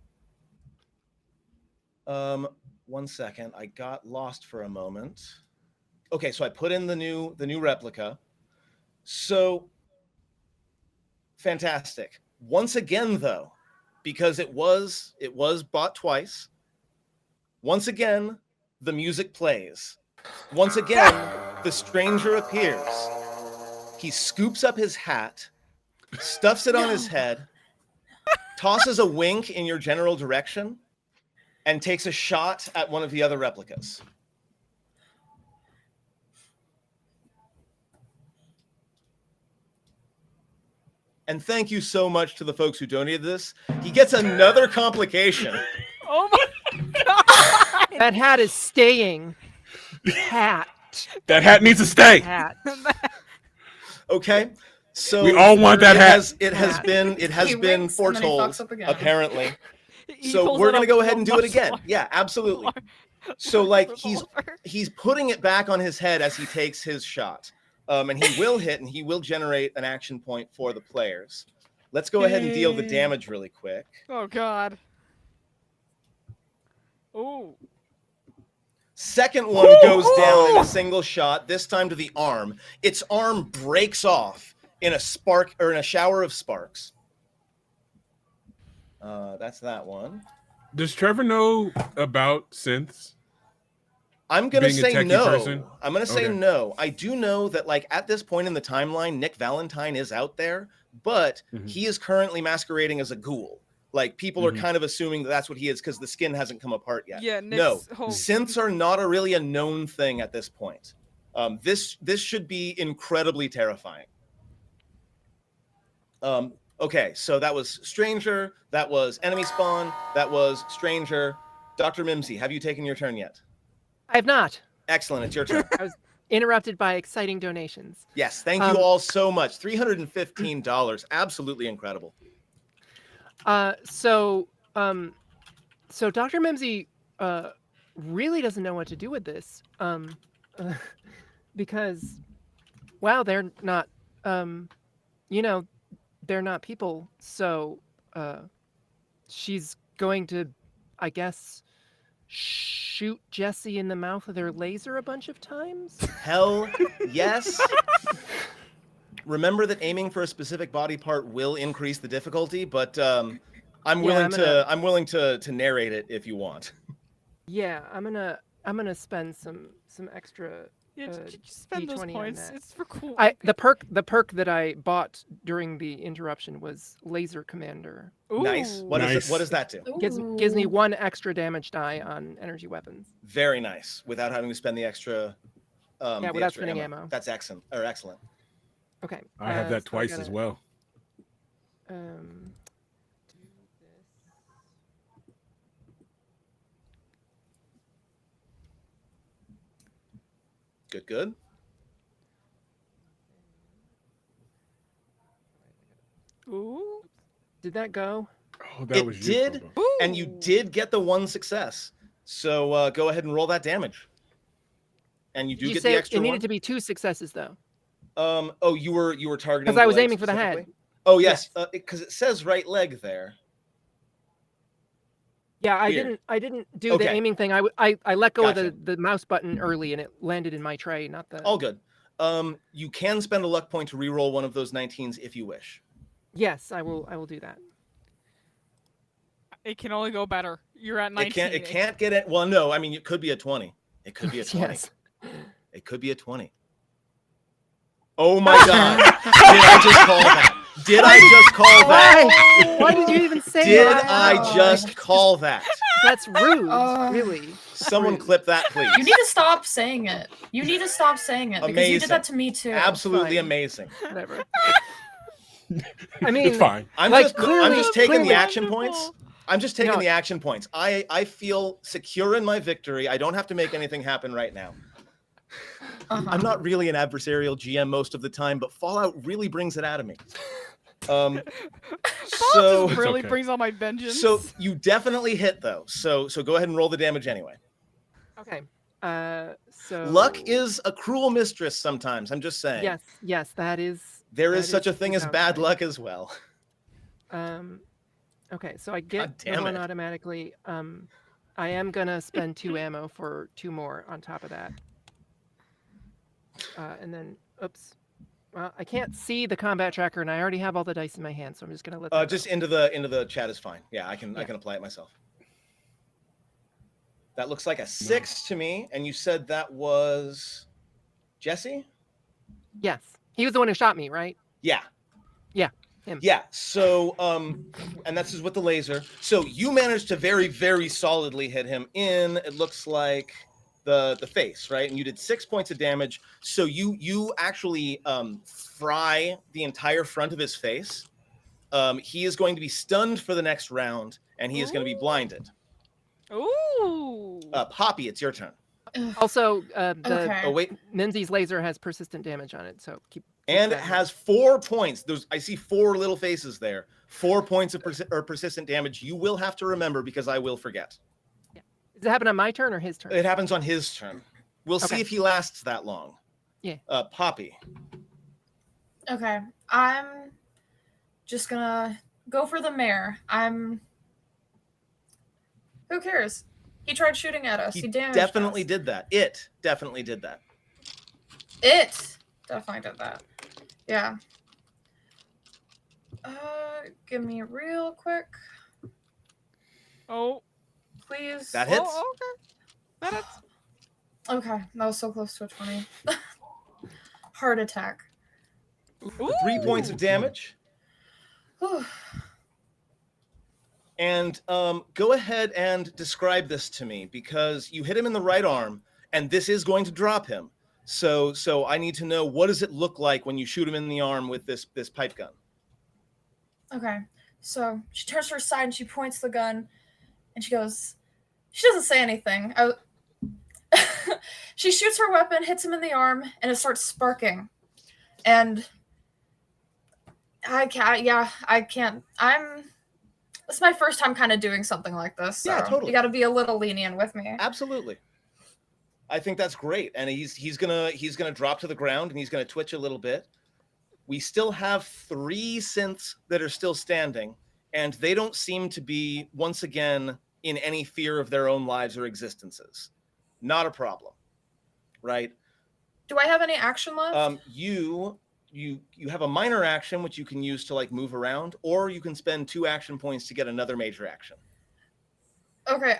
S1: 1 second. I got lost for a moment. Okay, so I put in the new replica. So fantastic. Once again, though, because it was bought twice. Once again, the music plays. Once again, the stranger appears. He scoops up his hat, stuffs it on his head, tosses a wink in your general direction, and takes a shot at one of the other replicas. And thank you so much to the folks who donated this. He gets another complication.
S4: Oh my god!
S3: That hat is staying. Hat.
S2: That hat needs to stay.
S3: Hat.
S1: Okay, so
S2: We all want that hat.
S1: It has been
S5: He
S1: been
S5: winks and then he
S1: foretold,
S5: fucks up again.
S1: apparently.
S4: He
S1: So
S4: pulls
S1: we're
S4: out
S1: gonna
S4: a
S1: go ahead and do it
S4: much
S1: again.
S4: larger
S1: Yeah, absolutely. So like he's
S4: revolver.
S1: putting it back on his head as he takes his shot, and he will hit and he will generate an action point for the players. Let's go ahead and deal the damage really quick.
S4: Oh god. Oh.
S1: Second one goes down in a single shot, this time to the arm. Its arm breaks off in a shower of sparks. That's that one.
S2: Does Trevor know about synths?
S1: I'm gonna
S2: Being a
S1: say
S2: techie
S1: no.
S2: person?
S1: I'm gonna say
S2: Okay.
S1: no. I do know that like at this point in the timeline, Nick Valentine is out there, but
S2: Mhm.
S1: he is currently masquerading as a ghoul. Like people are
S2: Mhm.
S1: kind of assuming that that's what he is because the skin hasn't come apart yet.
S4: Yeah,
S1: No,
S4: Nick's whole
S1: synths are not really a known thing at this point. This should be incredibly terrifying. Okay, so that was Stranger, that was Enemy Spawn, that was Stranger. Dr. Mimsy, have you taken your turn yet?
S3: I have not.
S1: Excellent, it's your turn.
S3: I was interrupted by exciting donations.
S1: Yes, thank you all so much. $315, absolutely incredible.
S3: So Dr. Mimsy really doesn't know what to do with this. Because wow, they're not they're not people. So she's going to, I guess, shoot Jesse in the mouth with her laser a bunch of times.
S1: Hell yes. Remember that aiming for a specific body part will increase the difficulty, but I'm willing to narrate it if you want.
S3: Yeah, I'm gonna spend some extra.
S4: Yeah, just spend those
S3: D20 on
S4: points.
S3: that.
S4: It's for cool.
S3: The perk that I bought during the interruption was Laser Commander.
S1: Nice.
S4: Ooh.
S1: What
S2: Nice.
S1: does that do?
S3: Gives me 1 extra damage die on energy weapons.
S1: Very nice. Without having to spend the extra.
S3: Yeah,
S1: the
S3: without
S1: extra
S3: spending ammo.
S1: That's excellent. Excellent.
S3: Okay.
S2: I have that
S3: so
S2: twice
S3: gotta,
S2: as well.
S3: Do this.
S1: Good.
S4: Ooh.
S3: Did that go?
S2: Oh, that
S1: It
S2: was
S1: did.
S2: you. Photo.
S4: Ooh.
S1: And you did get the 1 success. So go ahead and roll that damage. And you do
S3: Did you
S1: get
S3: say
S1: the extra
S3: it needed
S1: one.
S3: to be 2 successes though?
S1: Oh, you were targeting.
S3: Because I
S1: the
S3: was
S1: leg
S3: aiming for the head.
S1: specifically? Oh yes, because it says right leg there.
S3: Yeah,
S1: Weird.
S3: I didn't do the
S1: Okay.
S3: aiming thing. I let go
S1: Gotcha.
S3: of the mouse button early and it landed in my tray, not the.
S1: All good. You can spend a luck point to re-roll one of those 19s if you wish.
S3: Yes, I will do that.
S4: It can only go better. You're at 19.
S1: It can't get it. Well, no, I mean, it could be a 20. It could be a 20.
S3: Yes.
S1: It could be a 20. Oh my God. Did I just call that? Did I just call that?
S3: Why? Why did you even say
S1: Did
S3: that?
S1: I just call that?
S3: That's rude, really.
S1: Someone
S3: Rude.
S1: clip that, please.
S5: You need to stop saying it. You need to stop saying it because you
S1: Amazing.
S5: did that to me too.
S1: Absolutely
S3: Fine.
S1: amazing.
S3: Whatever. I mean,
S2: It's fine.
S1: I'm
S3: Like,
S1: just taking
S3: clearly-
S1: the action points. I'm just taking
S3: No.
S1: the action points. I feel secure in my victory. I don't have to make anything happen right now.
S5: Uh-huh.
S1: I'm not really an adversarial GM most of the time, but Fallout really brings it out of me. So
S4: Just really
S2: okay.
S4: brings on my vengeance.
S1: so you definitely hit though. So go ahead and roll the damage anyway.
S3: okay. So
S1: Luck is a cruel mistress sometimes. I'm just saying.
S3: Yes, that is.
S1: There
S3: that
S1: is such a thing
S3: the
S1: as bad
S3: downside.
S1: luck as well.
S3: Okay, so I get the
S1: damn
S3: one
S1: it.
S3: automatically. I am gonna spend 2 ammo for 2 more on top of that. And then, oops. Well, I can't see the combat tracker, and I already have all the dice in my hand, so I'm just gonna let that
S1: Just
S3: go.
S1: into the chat is fine. Yeah, I can
S3: Yeah.
S1: apply it myself. That looks like a 6 to me, and you said that was Jesse?
S3: Yes, he was the one who shot me, right?
S1: Yeah.
S3: Yeah, him.
S1: Yeah. So and this is with the laser. So you managed to very, very solidly hit him in, it looks like the face, right? And you did 6 points of damage. So you actually fry the entire front of his face. He is going to be stunned for the next round, and he is going to be blinded.
S4: Ooh.
S1: Poppy, it's your turn.
S3: Also, the
S5: Okay.
S1: Oh wait,
S3: Menzies laser has persistent damage on it, so keep
S1: and it
S3: that in
S1: has 4 points. I see 4 little faces there. 4 points of persistent damage. You will have to remember because I will forget.
S3: mind. Does it happen on my turn or his turn?
S1: It happens on his turn. We'll see
S3: Okay.
S1: if he lasts that long.
S3: Yeah.
S1: Poppy.
S5: Okay, I'm just gonna go for the mayor. Who cares? He tried shooting at us. He damaged
S1: definitely
S5: us.
S1: did that. It definitely did that.
S5: It definitely did that. Yeah. Give me real quick,
S4: Oh.
S5: please.
S1: That hits.
S4: Oh, okay. That hits.
S5: Okay, that was so close to a 20. Heart attack.
S1: 3 points of damage.
S5: Whew.
S1: And go ahead and describe this to me because you hit him in the right arm, and this is going to drop him. So I need to know, what does it look like when you shoot him in the arm with this pipe gun?
S5: Okay, so she turns to her side and she points the gun, and she goes. She doesn't say anything. She shoots her weapon, hits him in the arm, and it starts sparking. And I can't. Yeah, I can't. This is my first time kind of doing something like this. So
S1: Yeah, totally.
S5: You got to be a little lenient with me.
S1: Absolutely. I think that's great, and he's gonna drop to the ground, and he's gonna twitch a little bit. We still have 3 synths that are still standing, and they don't seem to be, once again, in any fear of their own lives or existences. Not a problem, right?
S5: Do I have any action left?
S1: You have a minor action which you can use to like move around, or you can spend 2 action points to get another major action.
S5: Okay,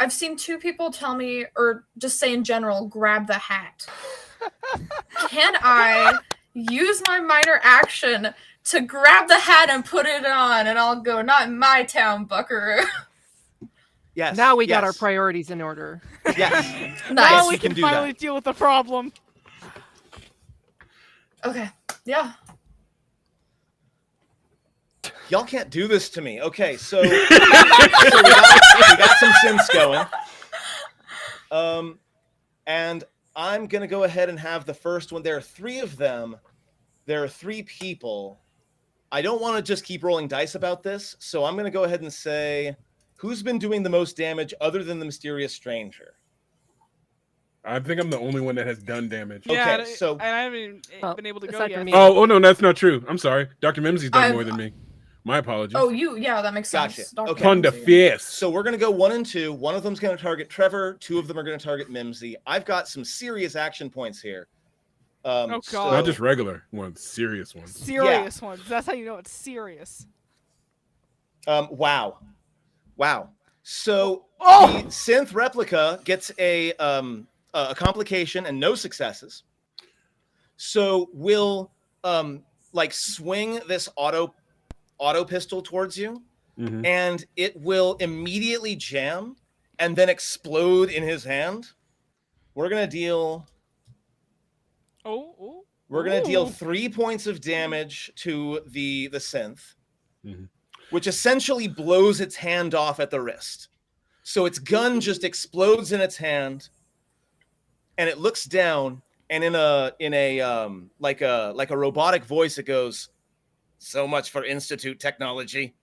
S5: I've seen 2 people tell me, or just say in general, grab the hat. Can I use my minor action to grab the hat and put it on, and I'll go, not in my town, buckaroo.
S1: Yes.
S3: Now we got our
S1: yes,
S3: priorities in order.
S1: Yes.
S4: Now
S5: Nice.
S4: we
S1: you can
S4: can
S1: do that.
S4: finally deal with the problem.
S5: Okay, yeah.
S1: Y'all can't do this to me. Okay, so, we got some synths going. And I'm gonna go ahead and have the first one. There are 3 of them. There are 3 people. I don't want to just keep rolling dice about this, so I'm gonna go ahead and say, who's been doing the most damage other than the mysterious stranger?
S2: I think I'm the only one that has done damage.
S1: Okay,
S4: Yeah,
S1: so-
S4: and I haven't even
S3: Well,
S4: been able to go
S3: aside
S4: yet.
S3: from me-
S2: Oh, no, that's not true. I'm sorry. Dr. Mimsey's done
S5: I've-
S2: more than me. My apologies.
S5: Oh, yeah, that makes sense.
S1: Gotcha.
S5: Dr.
S1: Okay.
S2: Punda
S5: Ramsey.
S2: fierce.
S1: So we're gonna go 1 and 2. One of them's gonna target Trevor. 2 of them are gonna target Mimsy. I've got some serious action points here.
S4: Oh, God.
S2: Not just regular ones, serious ones.
S4: Serious ones. That's how you know it's serious.
S1: Wow. So
S4: Oh!
S1: the synth replica gets a complication and no successes. So we'll like swing this auto pistol towards you,
S2: Mhm.
S1: and it will immediately jam and then explode in his hand. We're gonna deal
S4: Oh.
S1: 3 points of damage to the synth,
S2: Mhm.
S1: which essentially blows its hand off at the wrist. So its gun just explodes in its hand, and it looks down, and in a like a robotic voice, it goes, "So much for Institute technology."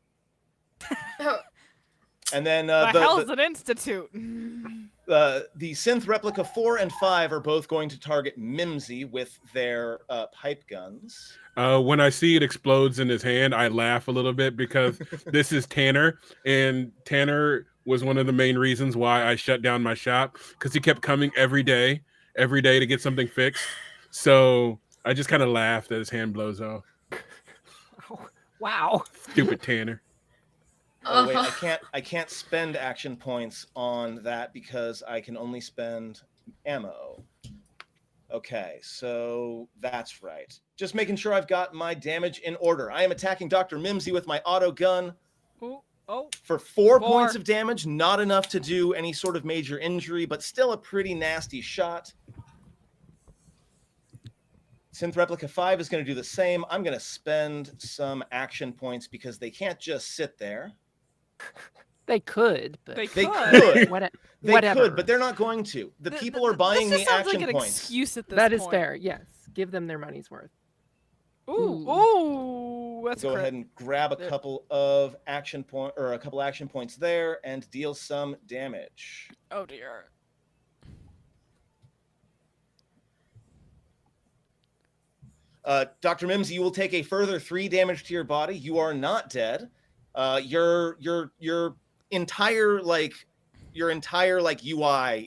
S1: And then
S4: The hell's an institute?
S1: the synth replica 4 and 5 are both going to target Mimsy with their pipe guns.
S2: When I see it explodes in his hand, I laugh a little bit because this is Tanner, and Tanner was one of the main reasons why I shut down my shop, because he kept coming every day to get something fixed. So I just kind of laughed as his hand blows off.
S3: Wow.
S2: Stupid Tanner.
S1: Oh wait, I can't spend action points on that because I can only spend ammo. Okay, so that's right. Just making sure I've got my damage in order. I am attacking Dr. Mimsy with my auto gun
S4: Oh.
S1: for 4 points of damage. Not enough to do any sort of major injury, but still a pretty nasty shot. Synth Replica 5 is going to do the same. I'm going to spend some action points because they can't just sit there.
S3: They could, but
S4: They
S1: They
S4: could.
S1: could. They
S3: whatever.
S1: could, but they're not going to. The people are buying
S4: this
S1: the
S4: just sounds
S1: action
S4: like an
S1: points.
S4: excuse at this
S3: That
S4: point.
S3: is fair. Yes, give them their money's worth.
S4: Ooh, that's
S1: Go
S4: crit.
S1: ahead and grab a couple of action points there and deal some damage.
S4: Oh dear.
S1: Dr. Mimsy, you will take a further 3 damage to your body. You are not dead. Your entire UI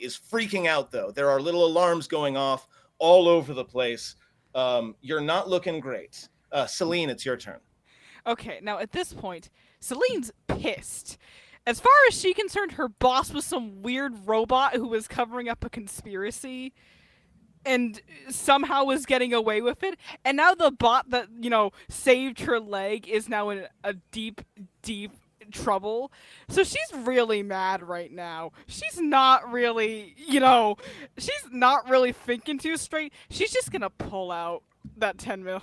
S1: is freaking out though. There are little alarms going off all over the place. You're not looking great. Celine, it's your turn.
S4: Okay, now at this point, Celine's pissed. As far as she's concerned, her boss was some weird robot who was covering up a conspiracy and somehow was getting away with it. And now the bot that, saved her leg is now in a deep, deep trouble. So she's really mad right now. She's not really, she's not really thinking too straight. She's just gonna pull out that 10mm,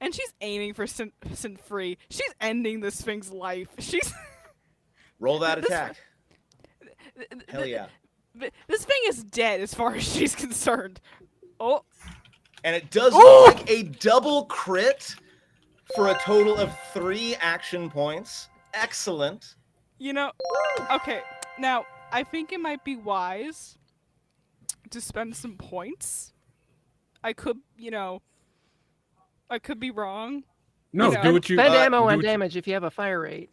S4: and she's aiming for synth free. She's ending this thing's life. She's
S1: Roll that attack. Hell yeah.
S4: This thing is dead as far as she's concerned. Oh.
S1: And it does look like a double crit for a total of 3 action points. Excellent.
S4: Okay, now I think it might be wise to spend some points. I could be wrong.
S2: No, do what you.
S3: Spend ammo
S2: do
S3: on
S2: what you-
S3: damage if you have a fire rate.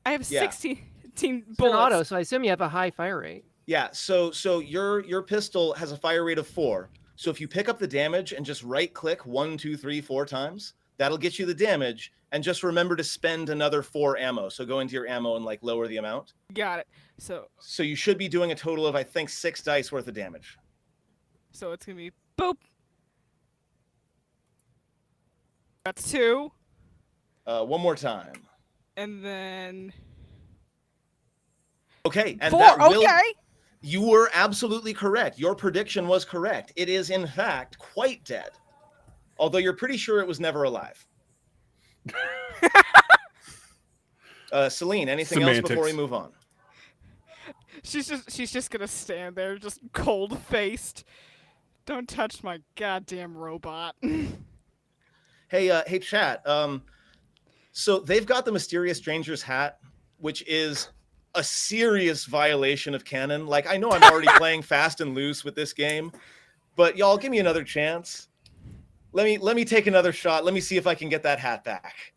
S4: I have
S1: Yeah.
S4: 16
S3: It's an
S4: bullets.
S3: auto, so I assume you have a high fire rate.
S1: Yeah, so your pistol has a fire rate of 4. So if you pick up the damage and just right click 1, 2, 3, 4 times, that'll get you the damage. And just remember to spend another 4 ammo. So go into your ammo and lower the amount.
S4: Got it. So
S1: So you should be doing a total of, I think, 6 dice worth of damage.
S4: it's gonna be boop. That's 2,
S1: One more time.
S4: and then
S1: Okay, and
S4: 4.
S1: that will.
S4: Okay.
S1: You were absolutely correct. Your prediction was correct. It is, in fact, quite dead. Although you're pretty sure it was never alive. Celine, anything else before we move on?
S4: She's just gonna stand there, just cold faced. Don't touch my goddamn robot.
S1: Hey, chat. So they've got the Mysterious Stranger's hat, which is a serious violation of canon. I know I'm already playing fast and loose with this game, but y'all give me another chance. Let me take another shot. Let me see if I can get that hat back.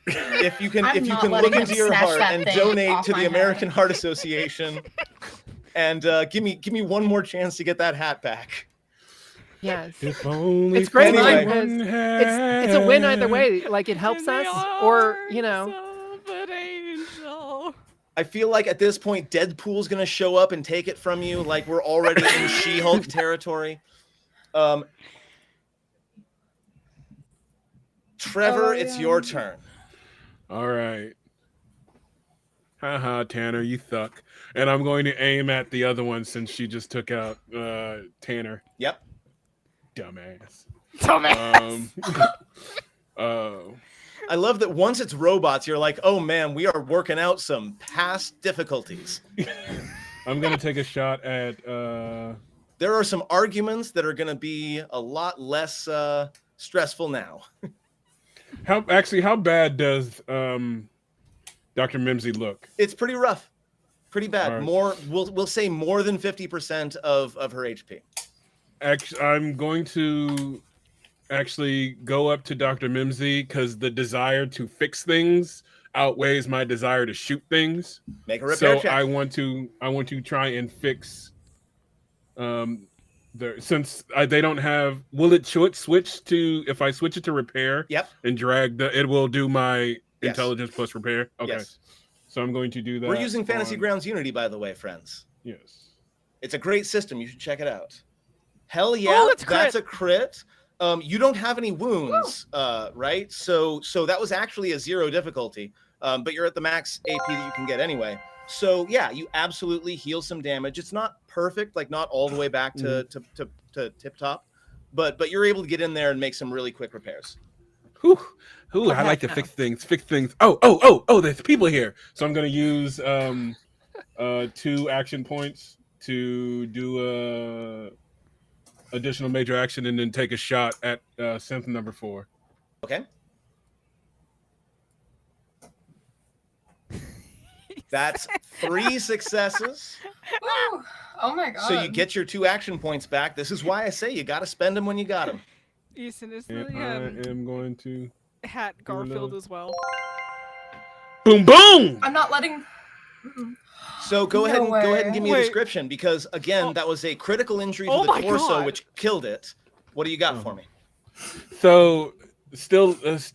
S1: If you can look into your heart and donate to the American Heart Association, and give me one more chance to get that hat back.
S3: Yes.
S2: If only
S3: It's great
S1: Anyway.
S3: because it's a win either way. Like it helps
S4: In the
S3: us, or
S4: arms of an angel.
S1: I feel like at this point, Deadpool's gonna show up and take it from you. Like we're already in She-Hulk territory. Trevor, it's your turn.
S2: All right. Haha, Tanner, you suck. And I'm going to aim at the other one since she just took out Tanner.
S1: Yep.
S2: Dumbass.
S1: I love that once it's robots, you're like, oh man, we are working out some past difficulties.
S2: I'm going to take a shot at...
S1: There are some arguments that are going to be a lot less stressful now.
S2: How bad does Dr. Mimsy look?
S1: It's pretty rough. Pretty bad.
S2: Right.
S1: More, we'll say more than 50% of her HP.
S2: I'm going to actually go up to Dr. Mimsy because the desire to fix things outweighs my desire to shoot things.
S1: Make a repair
S2: So
S1: check.
S2: I want to try and fix since they don't have. Will it switch to if I switch it to repair?
S1: Yep.
S2: And drag it will do my
S1: Yes.
S2: intelligence plus repair. Okay.
S1: Yes.
S2: So I'm going to do that.
S1: We're using Fantasy
S2: on-
S1: Grounds Unity, by the way, friends.
S2: Yes.
S1: It's a great system. You should check it out. Hell yeah,
S4: Oh, that's a
S1: that's a crit. You don't have any wounds, right? So that was actually a 0 difficulty, but you're at the max AP that you can get anyway. So yeah, you absolutely heal some damage. It's not perfect, like not all the way back to tip top, but you're able to get in there and make some really quick repairs.
S2: Whew. I like to fix things. Oh, there's people here. So I'm going to use 2 action points to do a additional major action and then take a shot at synth number 4.
S1: Okay. That's 3 successes.
S5: Woo. Oh my god.
S1: So you get your 2 action points back. This is why I say you got to spend them when you got them.
S4: Ethan is
S2: And
S4: the
S2: I am going to
S4: hat Garfield as well.
S2: boom boom.
S5: I'm not letting.
S1: So go ahead and give me a
S4: Wait.
S1: description because again, that was a critical injury to
S4: Oh
S1: the
S4: my
S1: torso,
S4: God.
S1: which killed it. What do you got for me?
S2: So still
S1: Is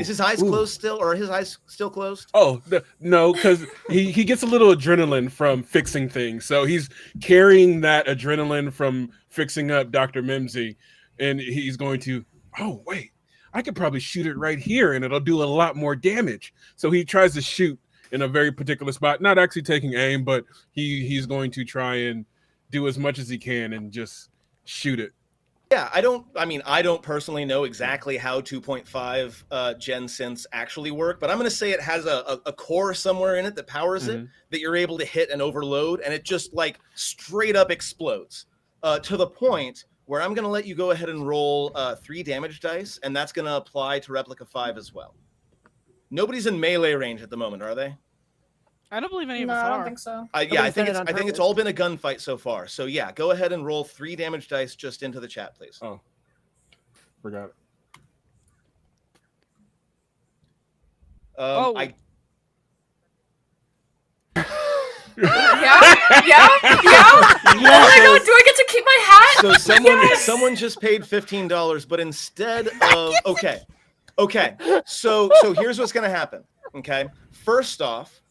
S1: his eyes closed still, or are his eyes still closed?
S2: Oh no, because he gets a little adrenaline from fixing things. So he's carrying that adrenaline from fixing up Dr. Mimsy, and he's going to. Oh wait, I could probably shoot it right here, and it'll do a lot more damage. So he tries to shoot in a very particular spot, not actually taking aim, but he's going to try and do as much as he can and just shoot it.
S1: Yeah, I don't personally know exactly how 2.5 gen synths actually work, but I'm going to say it has a core somewhere in it that powers it that you're able to hit and overload, and it just like straight up explodes to the point where I'm going to let you go ahead and roll 3 damage dice, and that's going to apply to Replica 5 as well. Nobody's in melee range at the moment, are they?
S4: I don't believe any of
S5: No,
S4: us
S5: I
S4: are.
S5: don't think so.
S1: Yeah, I
S3: Nobody's
S1: think
S3: done it on
S1: I think it's
S3: purpose.
S1: all been a gunfight so far. So yeah, go ahead and roll 3 damage dice just into the chat, please.
S2: Oh, forgot it.
S4: Oh.
S5: Yeah. Oh my god, do I get to keep my hat?
S1: So someone just paid $15, but instead of okay. So here's what's gonna happen. Okay, first off,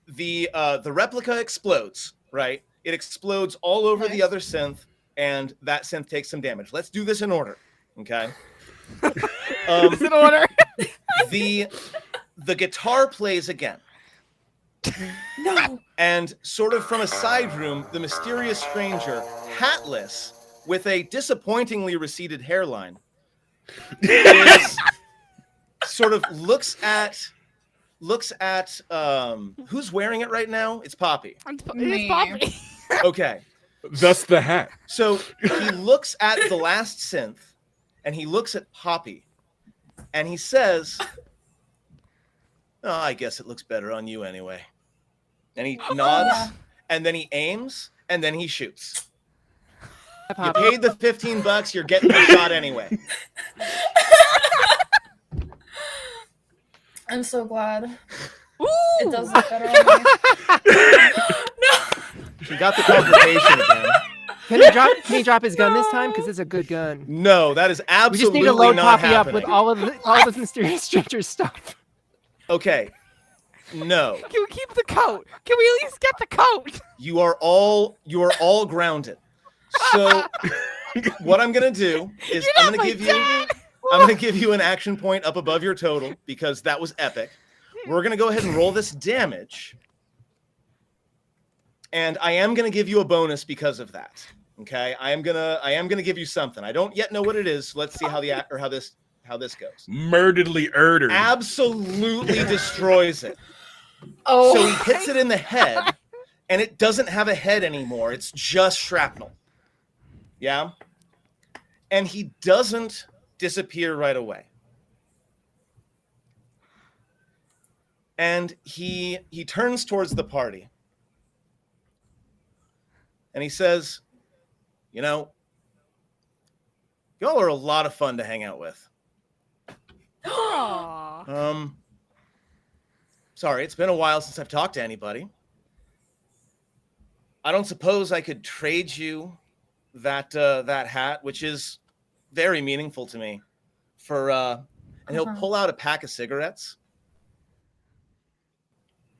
S1: the replica explodes. Right, it explodes all over the other synth, and that synth takes some damage. Let's do this in order. Okay.
S4: Is in order?
S1: The guitar plays again.
S5: No.
S1: And sort of from a side room, the mysterious stranger, hatless, with a disappointingly receded hairline, sort of looks at who's wearing it right now? It's Poppy.
S4: It's Poppy.
S1: Okay.
S2: Thus the hat.
S1: So he looks at the last synth and he looks at Poppy and he says, "Oh, I guess it looks better on you anyway." And he nods and then he aims and then he shoots. You paid the $15, you're getting the shot anyway.
S5: I'm so glad.
S4: Ooh.
S5: It does look better on me.
S1: He got the complication again.
S3: Can he drop his gun this time? Because it's a good gun.
S1: No, that is
S3: We just
S1: absolutely
S3: need to load
S1: not
S3: Poppy up
S1: happening.
S3: with all of the mysterious strangers stuff.
S1: Okay. No.
S4: Can we keep the coat? Can we at least get the coat?
S1: You are all grounded. So what I'm gonna do is
S4: You're
S1: I'm
S4: not
S1: gonna
S4: my
S1: give you
S4: dad!
S1: I'm gonna give you an action point up above your total because that was epic. We're gonna go ahead and roll this damage. And I am gonna give you a bonus because of that. Okay? I am gonna give you something. I don't yet know what it is. So let's see how this goes.
S2: Murderedly urdered.
S1: Absolutely destroys it.
S5: Oh,
S1: So he hits it in the head, and it doesn't have a head anymore. It's just shrapnel. Yeah? And he doesn't disappear right away. And he turns towards the party. And he says, you know, y'all are a lot of fun to hang out with.
S4: Aww.
S1: Sorry, it's been a while since I've talked to anybody. I don't suppose I could trade you that hat, which is very meaningful to me, for and he'll pull out a pack of cigarettes.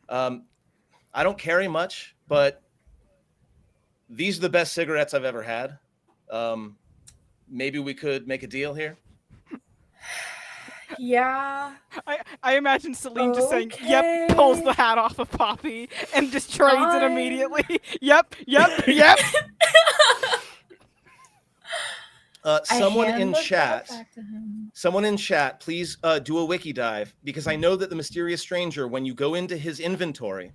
S1: I don't carry much, but these are the best cigarettes I've ever had. Maybe we could make a deal here.
S5: yeah.
S4: I imagine Celine just saying, "Yep," pulls the hat off of Poppy and just trades it immediately. Yep.
S1: Someone
S5: hand
S1: in
S5: the hat
S1: chat,
S5: back to him.
S1: please do a wiki dive, because I know that the mysterious stranger, when you go into his inventory,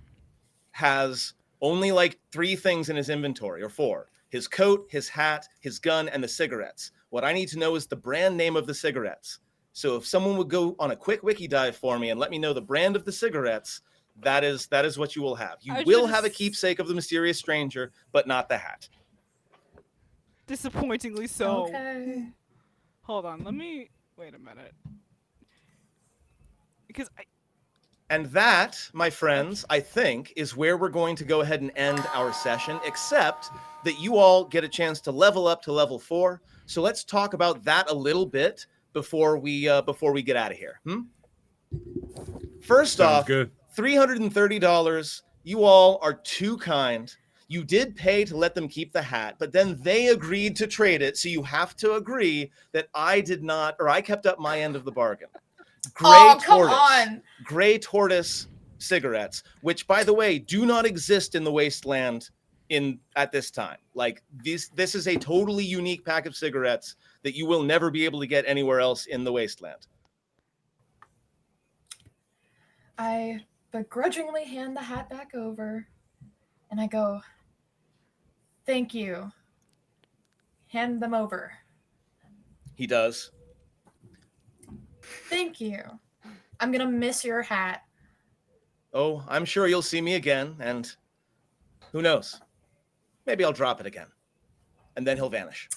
S1: has only like 3 things in his inventory, or 4. His coat, his hat, his gun, and the cigarettes. What I need to know is the brand name of the cigarettes. So if someone would go on a quick wiki dive for me and let me know the brand of the cigarettes, that is what you will have. You will have a keepsake of the mysterious stranger, but not the hat.
S4: Disappointingly so.
S5: Okay.
S4: Hold on, let me wait a minute. Because
S1: And that, my friends, I think, is where we're going to go ahead and end our session, except that you all get a chance to level up to level 4. So let's talk about that a little bit before we get out of here. First
S2: Sounds
S1: off,
S2: good.
S1: $330. You all are too kind. You did pay to let them keep the hat, but then they agreed to trade it. So you have to agree that I did not, or I kept up my end of the bargain.
S5: Oh, come on.
S1: Gray Tortoise cigarettes, which, by the way, do not exist in the wasteland at this time. Like, this is a totally unique pack of cigarettes that you will never be able to get anywhere else in the wasteland.
S5: I begrudgingly hand the hat back over, and I go, "Thank you." Hand them over.
S1: He does.
S5: Thank you. I'm gonna miss your hat.
S1: Oh, I'm sure you'll see me again, and who knows? Maybe I'll drop it again. And then he'll vanish.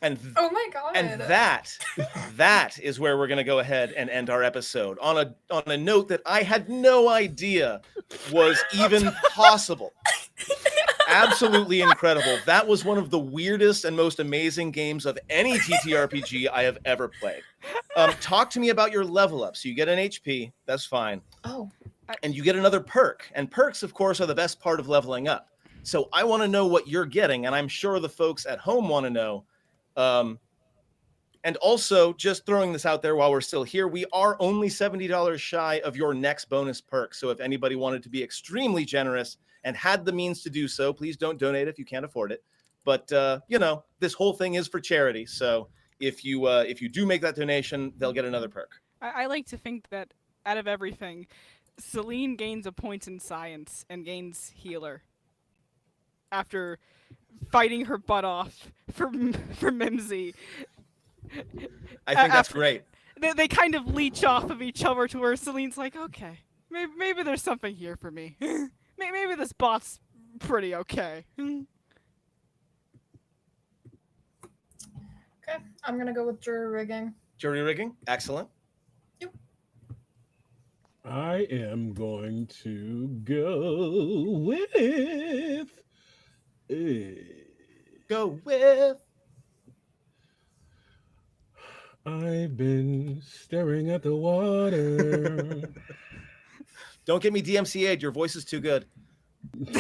S1: And
S5: Oh my god.
S1: And that is where we're going to go ahead and end our episode on a note that I had no idea was even possible. Absolutely incredible. That was one of the weirdest and most amazing games of any TTRPG I have ever played. Talk to me about your level up. So you get an HP, that's fine.
S5: Oh.
S1: And you get another perk. And perks, of course, are the best part of leveling up. So I want to know what you're getting, and I'm sure the folks at home want to know. And also, just throwing this out there while we're still here, we are only $70 shy of your next bonus perk. So if anybody wanted to be extremely generous and had the means to do so, please don't donate if you can't afford it. But this whole thing is for charity. So if you do make that donation, they'll get another perk.
S4: I like to think that out of everything, Celine gains a point in science and gains healer after fighting her butt off for Mimsy.
S1: I think that's great.
S4: They kind of leech off of each other to where Celine's like, okay, maybe there's something here for me. Maybe this bot's pretty okay.
S5: Okay, I'm gonna go with jury rigging.
S1: Jury rigging, excellent.
S5: Yep.
S2: I am going to go with.
S1: Go with.
S2: I've been staring at the water.
S1: Don't get me DMCA'd. Your voice is too good.
S2: I'm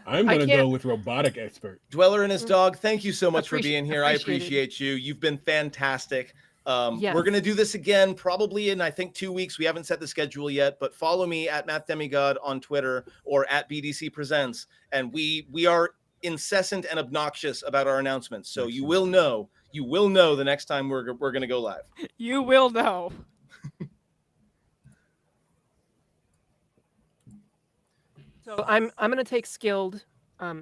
S3: I
S2: going to
S3: can't-
S2: go with robotic expert.
S1: Dweller and his dog, thank you so much for being here. I
S3: appreciate it.
S1: appreciate you. You've been fantastic.
S3: Yes.
S1: We're going to do this again probably in, I think, 2 weeks. We haven't set the schedule yet, but follow me at Math Demigod on Twitter or at BDC Presents. And we are incessant and obnoxious about our announcements. So you will know the next time we're going to go live.
S4: You will know.
S3: So I'm going to take skilled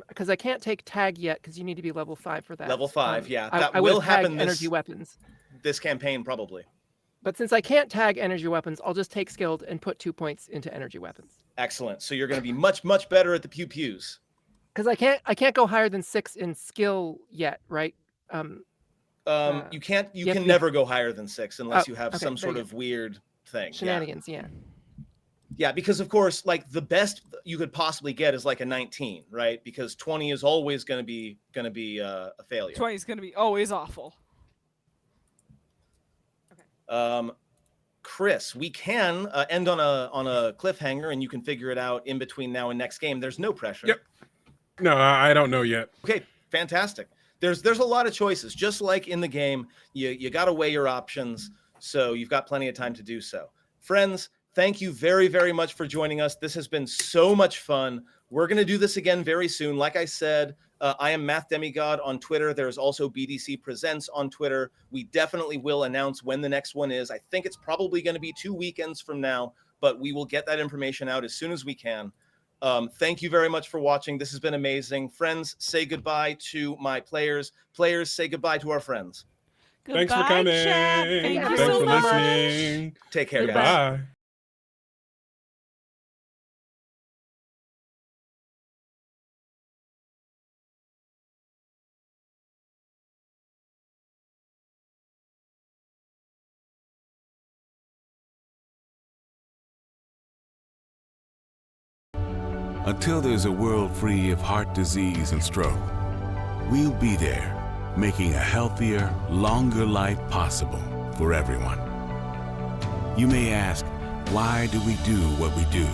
S3: because I can't take tag yet because you need to be level 5 for that.
S1: Level 5, yeah.
S3: I
S1: That
S3: would
S1: will
S3: tag
S1: happen
S3: energy weapons.
S1: this campaign probably.
S3: But since I can't tag energy weapons, I'll just take skilled and put 2 points into energy weapons.
S1: Excellent. So you're going to be much, much better at the pew-pews.
S3: Because I can't go higher than 6 in skill yet, right?
S1: You
S3: have
S1: can
S3: to be-
S1: never go higher than 6 unless
S3: Oh,
S1: you have
S3: okay,
S1: some
S3: there
S1: sort
S3: you
S1: of weird thing.
S3: Shenanigans, yeah.
S1: Yeah, because of course, like the best you could possibly get is like a 19, right? Because 20 is always going to be a failure.
S4: 20 is going to be always awful.
S1: Chris, we can end on a cliffhanger, and you can figure it out in between now and next game. There's no pressure.
S2: Yep. No, I don't know yet.
S1: Okay, fantastic. There's a lot of choices. Just like in the game, you got to weigh your options, so you've got plenty of time to do so. Friends, thank you very, very much for joining us. This has been so much fun. We're going to do this again very soon. Like I said, I am Math Demigod on Twitter. There's also BDC Presents on Twitter. We definitely will announce when the next one is. I think it's probably going to be 2 weekends from now, but we will get that information out as soon as we can. Thank you very much for watching. This has been amazing. Friends, say goodbye to my players. Players, say goodbye to our friends.
S2: Thanks for
S4: Goodbye,
S2: coming.
S4: chat. Thank you
S2: Thanks
S4: so
S2: for
S4: much.
S2: listening.
S1: Take care, guys.
S2: Goodbye.
S6: Until there's a world free of heart disease and stroke, we'll be there, making a healthier, longer life possible for everyone. You may ask, why do we do what we do?